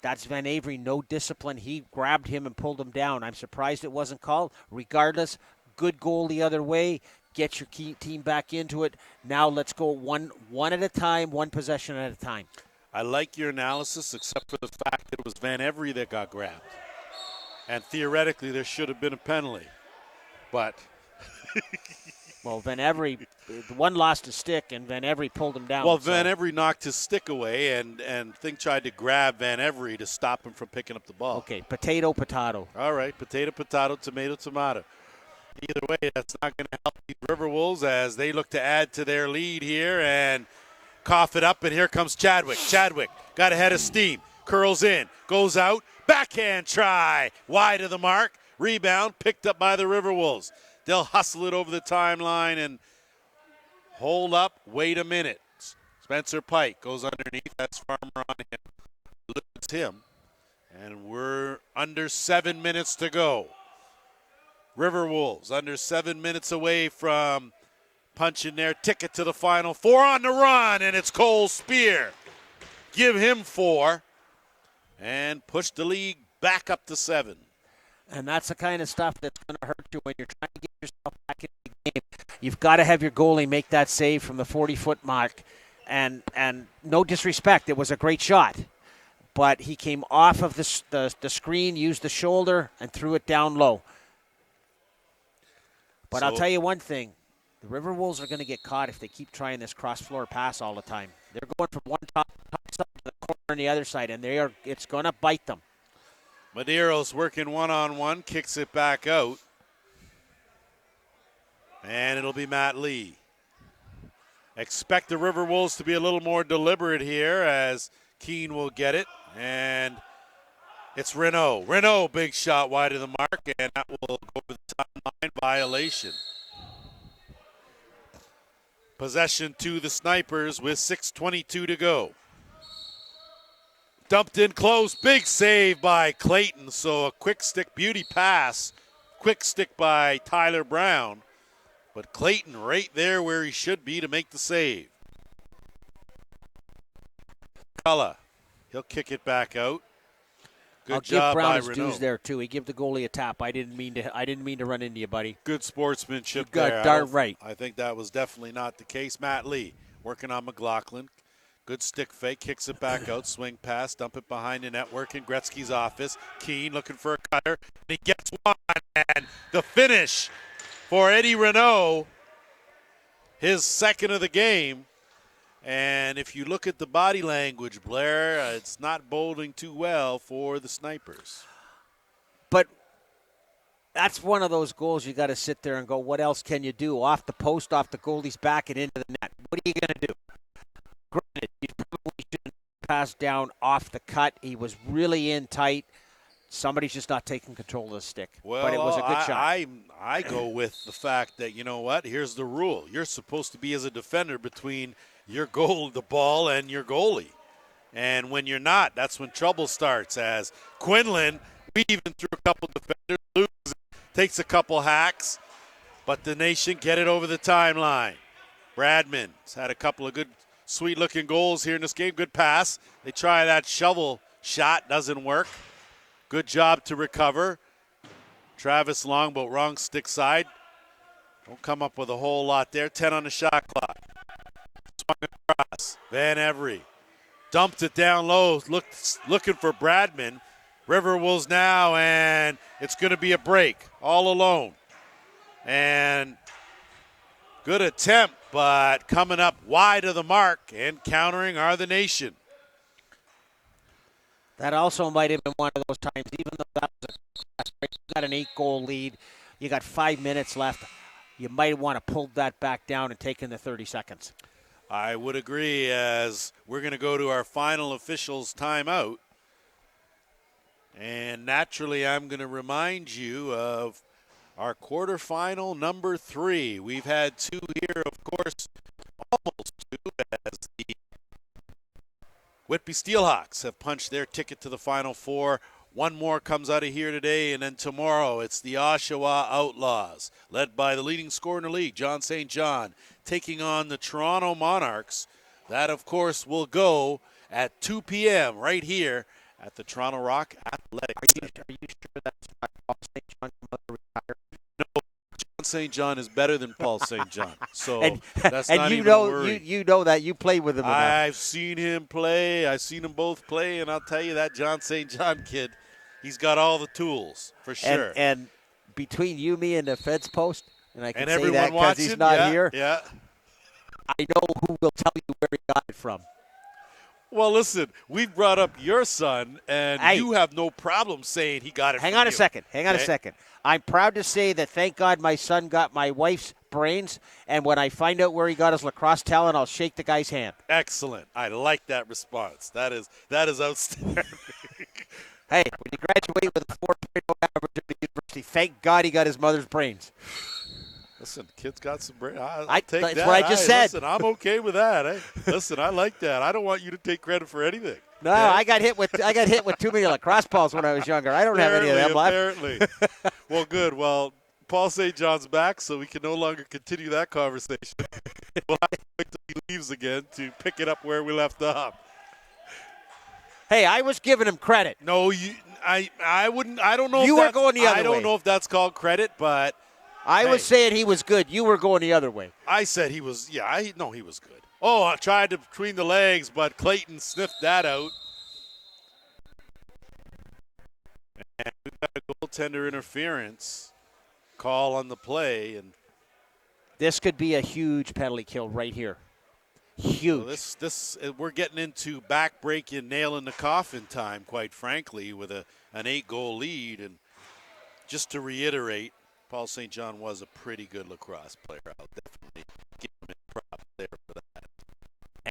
that's Van Avery, no discipline. He grabbed him and pulled him down. I'm surprised it wasn't called. Regardless, good goal the other way. Get your team back into it. Now let's go one at a time, one possession at a time. I like your analysis, except for the fact that it was Van Every that got grabbed. And theoretically, there should have been a penalty. But well, Van Every, one lost his stick, and Van Every pulled him down. Well, Van Every knocked his stick away, and Thing tried to grab Van Every to stop him from picking up the ball. Okay, potato, potato. All right, potato, potato, tomato, tomato. Either way, that's not going to help the Riverwolves as they look to add to their lead here and cough it up, and here comes Chadwick. Chadwick got ahead of steam, curls in, goes out, backhand try, wide of the mark. Rebound picked up by the Riverwolves. They'll hustle it over the timeline and hold up. Wait a minute. Spencer Pike goes underneath. That's Farmer on him. Loses him. And we're under 7 minutes to go. Riverwolves under 7 minutes away from punching their ticket to the Final Four on the run, and it's Cole Spear. Give him 4 and push the league back up to 7. And that's the kind of stuff that's going to hurt you when you're trying to get yourself back in the game. You've got to have your goalie make that save from the 40-foot mark. And no disrespect, it was a great shot. But he came off of the screen, used the shoulder, and threw it down low. But I'll tell you one thing. The Riverwolves are going to get caught if they keep trying this cross-floor pass all the time. They're going from one top side to the corner on the other side, and it's going to bite them. Medeiros working one-on-one, kicks it back out. And it'll be Matt Lee. Expect the Riverwolves to be a little more deliberate here as Keene will get it. And it's Renault. Renault, big shot wide of the mark, and that will go to the timeline violation. Possession to the Snipers with 6:22 to go. Dumped in close, big save by Clayton. So a quick stick beauty pass, quick stick by Tyler Brown. But Clayton right there where he should be to make the save. Cullen, he'll kick it back out. Good job by Renault. I'll give Brown his dues there too. He gave the goalie a tap. I didn't mean to run into you, buddy. Good sportsmanship you got there. Darn right. I think that was definitely not the case. Matt Lee working on McLaughlin. Good stick fake, kicks it back out, swing pass, dump it behind the network in Gretzky's office. Keene looking for a cutter, and he gets one, and the finish for Eddie Renault, his second of the game. And if you look at the body language, Blair, it's not boding too well for the Snipers. But that's one of those goals you got to sit there and go, what else can you do? Off the post, off the goalie's back, and into the net. What are you going to do? Granted, you probably shouldn't pass down off the cut. He was really in tight. Somebody's just not taking control of the stick. Well, but it was a good shot. I go with the fact that, you know what, here's the rule. You're supposed to be as a defender between your goal, the ball, and your goalie. And when you're not, that's when trouble starts. As Quinlan weaving through a couple defenders, loses, takes a couple hacks, but the Nation get it over the timeline. Bradman's had a couple of good, sweet-looking goals here in this game. Good pass. They try that shovel shot. Doesn't work. Good job to recover. Travis Longboat, wrong stick side. Don't come up with a whole lot there. 10 on the shot clock. Swung across. Van Every dumped it down low, looking for Bradman. Riverwolves now, and it's going to be a break. All alone. And good attempt, but coming up wide of the mark and countering are the Nation. That also might have been one of those times, even though that was you got an 8-goal lead, you got 5 minutes left, you might want to pull that back down and take in the 30 seconds. I would agree, as we're going to go to our final officials timeout. And naturally, I'm going to remind you of our quarterfinal number 3. We've had 2 here, of course, almost 2, as the Whitby Steelhawks have punched their ticket to the Final Four. One more comes out of here today, and then tomorrow it's the Oshawa Outlaws, led by the leading scorer in the league, John St. John, taking on the Toronto Monarchs. That, of course, will go at 2 p.m. right here at the Toronto Rock Athletic Center. Are you sure that's not Paul St. John's mother retired? No, John St. John is better than Paul St. John, so and, that's and not you even know, a worry. you know that. You play with him enough. I've seen him play. I've seen them both play, and I'll tell you that John St. John kid, he's got all the tools, for sure. And between you, me, and the Feds post, and I can say everyone that because he's not here, yeah. I know who will tell you where he got it from. Well, listen, we've brought up your son, and you have no problem saying he got it from you. Hang on a second. I'm proud to say that, thank God, my son got my wife's brains, and when I find out where he got his lacrosse talent, I'll shake the guy's hand. Excellent. I like that response. That is outstanding. Hey, when you graduate with a 4.0 average at the university, thank God he got his mother's brains. Listen, kid's got some brain. I'll take that's that. what I just said. Listen, I'm okay with that. Listen, I like that. I don't want you to take credit for anything. No, okay? I got hit with too many lacrosse balls when I was younger. I don't have any of them left. Apparently. Well, good. Well, Paul St. John's back, so we can no longer continue that conversation. We'll have to wait till he leaves again to pick it up where we left off. Hey, I was giving him credit. No, I wouldn't. I don't know. You were going the other way. I don't know if that's called credit, but I was saying he was good. You were going the other way. I said he was. Yeah, I know he was good. Oh, I tried to between the legs, but Clayton sniffed that out. And we've got a goaltender interference call on the play, and this could be a huge penalty kill right here. Huge. So we're getting into back-breaking, nailing the coffin time, quite frankly, with an 8-goal lead. And just to reiterate, Paul St. John was a pretty good lacrosse player. I'll definitely give him props there for that.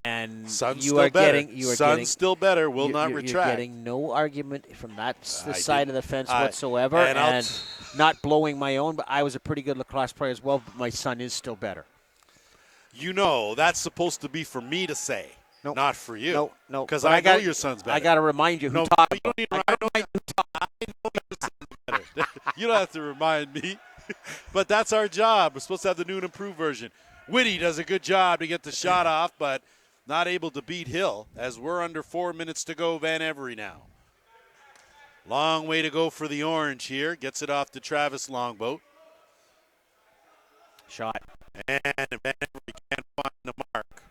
And Sun's you still are better. getting, you are Sun's getting, still better. Will not retract. You're getting no argument from that side of the fence whatsoever, and not blowing my own. But I was a pretty good lacrosse player as well. But my son is still better. You know, that's supposed to be for me to say, not for you. No, because I know your son's better. I got to remind you who talks. I know your son's better. You don't have to remind me. But that's our job. We're supposed to have the new and improved version. Whitty does a good job to get the shot off, but not able to beat Hill as we're under 4 minutes to go. Van Every now. Long way to go for the Orange here. Gets it off to Travis Longboat. Shot. And Van Every can't find the mark.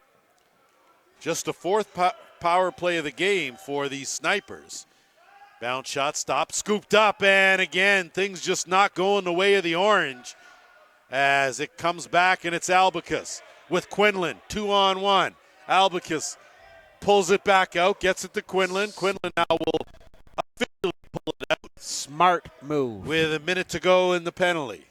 Just a fourth power play of the game for these Snipers. Bounce shot stopped, scooped up, and again, things just not going the way of the Orange as it comes back, and it's Albicus with Quinlan, 2-on-1. Albicus pulls it back out, gets it to Quinlan. Quinlan now will officially pull it out. Smart move. With a minute to go in the penalty.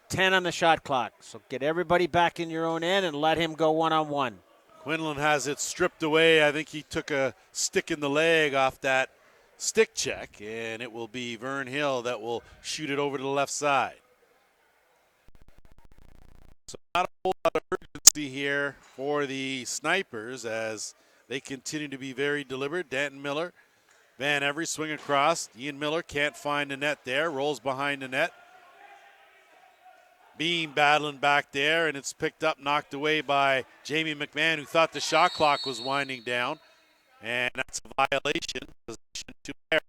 10 on the shot clock. So get everybody back in your own end and let him go one-on-one. Quinlan has it stripped away. I think he took a stick in the leg off that stick check, and it will be Vern Hill that will shoot it over to the left side. So not a whole lot of urgency here for the Snipers as they continue to be very deliberate. Danton Miller, Van Every swing across. Ian Miller can't find the net there, rolls behind the net. Beam battling back there, and it's picked up, knocked away by Jamie McMahon, who thought the shot clock was winding down. And that's a violation. Position to Paris.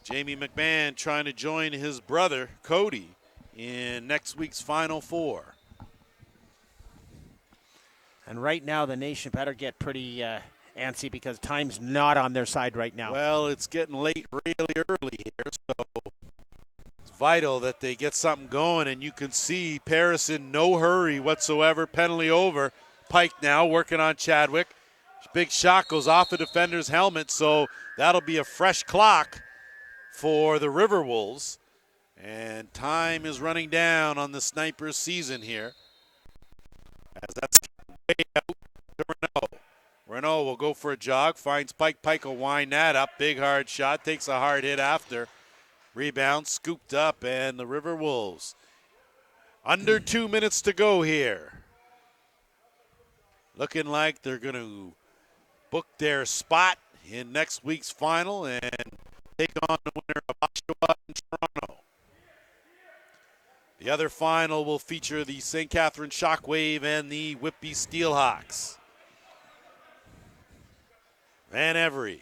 Jamie McMahon trying to join his brother, Cody, in next week's Final Four. And right now, the Nation better get pretty antsy because time's not on their side right now. Well, it's getting late really early here, so it's vital that they get something going, and you can see Paris in no hurry whatsoever. Penalty over. Pike now working on Chadwick. Big shot goes off the defender's helmet, so that'll be a fresh clock for the Riverwolves. And time is running down on the Snipers season here. As that's way out to Renault. Renault will go for a jog, finds Pike. Pike will wind that up. Big hard shot, takes a hard hit after. Rebound scooped up, and the Riverwolves under 2 minutes to go here. Looking like they're going to book their spot in next week's final and take on the winner of Oshawa and Toronto. The other final will feature the St. Catherine Shockwave and the Whitby Steelhawks. Van Every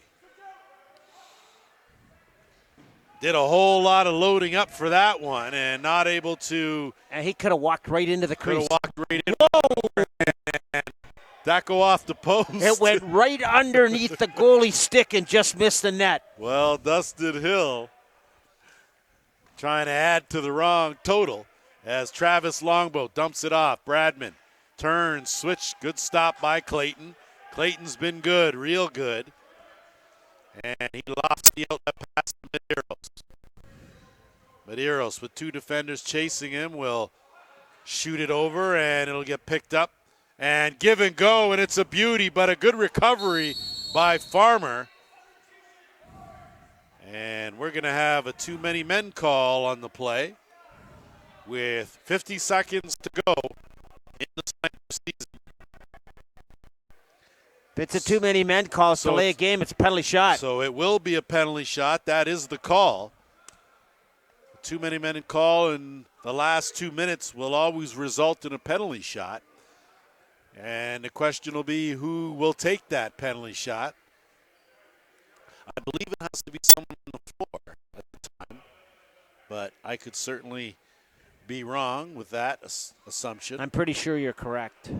did a whole lot of loading up for that one and not able to. And he could have walked right into the crease. Could have walked right into. And that go off the post. It went right underneath the goalie stick and just missed the net. Well, Dustin Hill trying to add to the wrong total as Travis Longboat dumps it off. Bradman turns, switch, good stop by Clayton. Clayton's been good, real good. And he lost the outlet pass to Medeiros. Medeiros with two defenders chasing him will shoot it over, and it'll get picked up and give and go, and it's a beauty, but a good recovery by Farmer. And we're going to have a too many men call on the play with 50 seconds to go in the Sniper season. If it's a too many men call, So delay a it's- game, it's a penalty shot. So it will be a penalty shot. That is the call. Too many men call in the last 2 minutes will always result in a penalty shot. And the question will be who will take that penalty shot. I believe it has to be someone on the floor at the time, but I could certainly be wrong with that assumption. I'm pretty sure you're correct.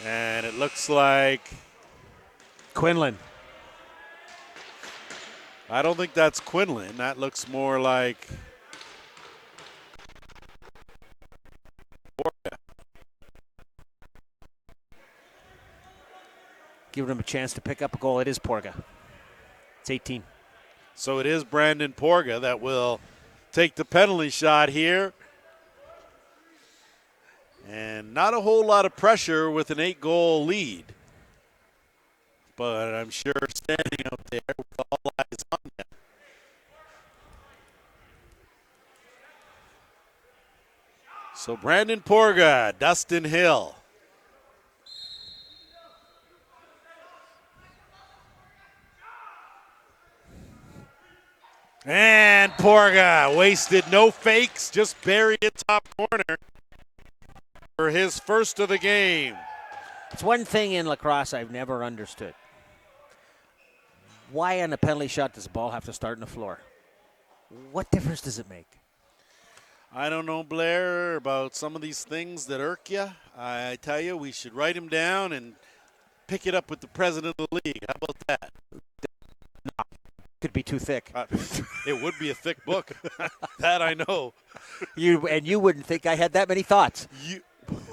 And it looks like Quinlan. I don't think that's Quinlan. That looks more like Porga. Giving him a chance to pick up a goal. It is Porga. It's 18. So it is Brandon Porga that will take the penalty shot here. And not a whole lot of pressure with an 8-goal lead. But I'm sure standing out there with all eyes on you. So Brandon Porga, Dustin Hill. And Porga wasted no fakes, just buried it top corner for his first of the game. It's one thing in lacrosse I've never understood. Why on a penalty shot does the ball have to start on the floor? What difference does it make? I don't know, Blair, about some of these things that irk you. I tell you, we should write them down and pick it up with the president of the league. How about that? Could be too thick. It would be a thick book. That I know. You wouldn't think I had that many thoughts.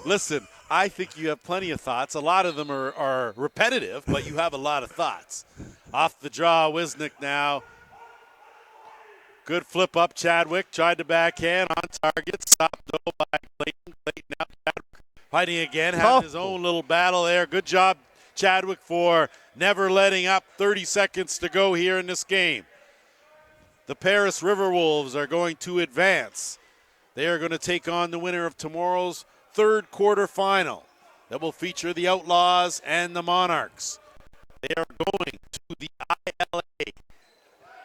Listen, I think you have plenty of thoughts. A lot of them are repetitive, but you have a lot of thoughts. Off the draw, Wisnick now. Good flip up, Chadwick. Tried to backhand on target. Stopped though by Clayton. Clayton now Chadwick fighting again. Having his own little battle there. Good job, Chadwick, for never letting up. 30 seconds to go here in this game. The Paris Riverwolves are going to advance. They are going to take on the winner of tomorrow's third quarterfinal that will feature the Outlaws and the Monarchs. They are going to the ILA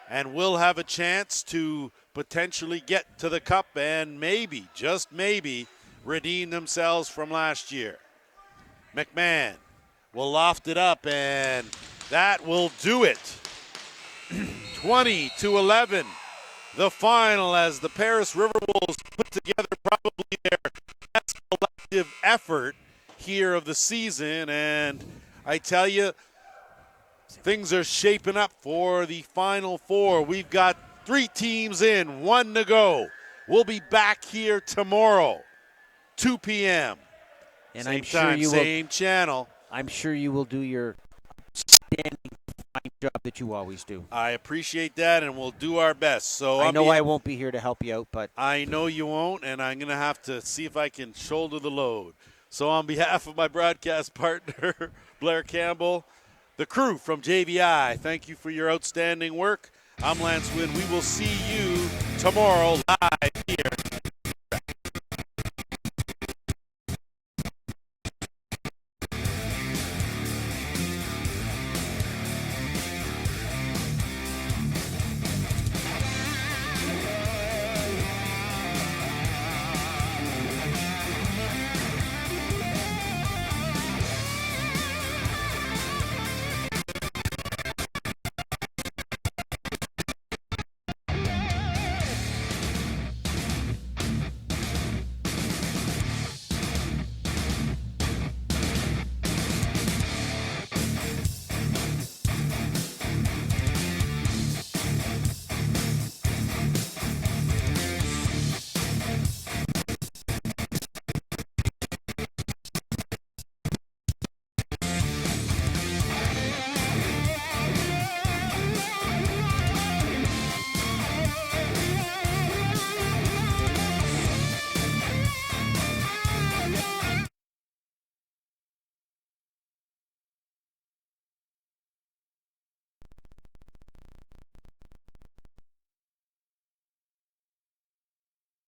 and will have a chance to potentially get to the cup and maybe, just maybe, redeem themselves from last year. McMahon will loft it up, and that will do it. 20-11, the final, as the Paris Riverwolves put together probably their best collective effort here of the season. And I tell you, things are shaping up for the Final Four. We've got 3 teams in, 1 to go. We'll be back here tomorrow, 2 p.m. And same I'm sure time, you same channel. I'm sure you will do your standing fine job that you always do. I appreciate that, and we'll do our best. So I know I won't be here to help you out, but I know you won't, and I'm going to have to see if I can shoulder the load. So on behalf of my broadcast partner, Blair Campbell, the crew from JVI, thank you for your outstanding work. I'm Lance Wynn. We will see you tomorrow live here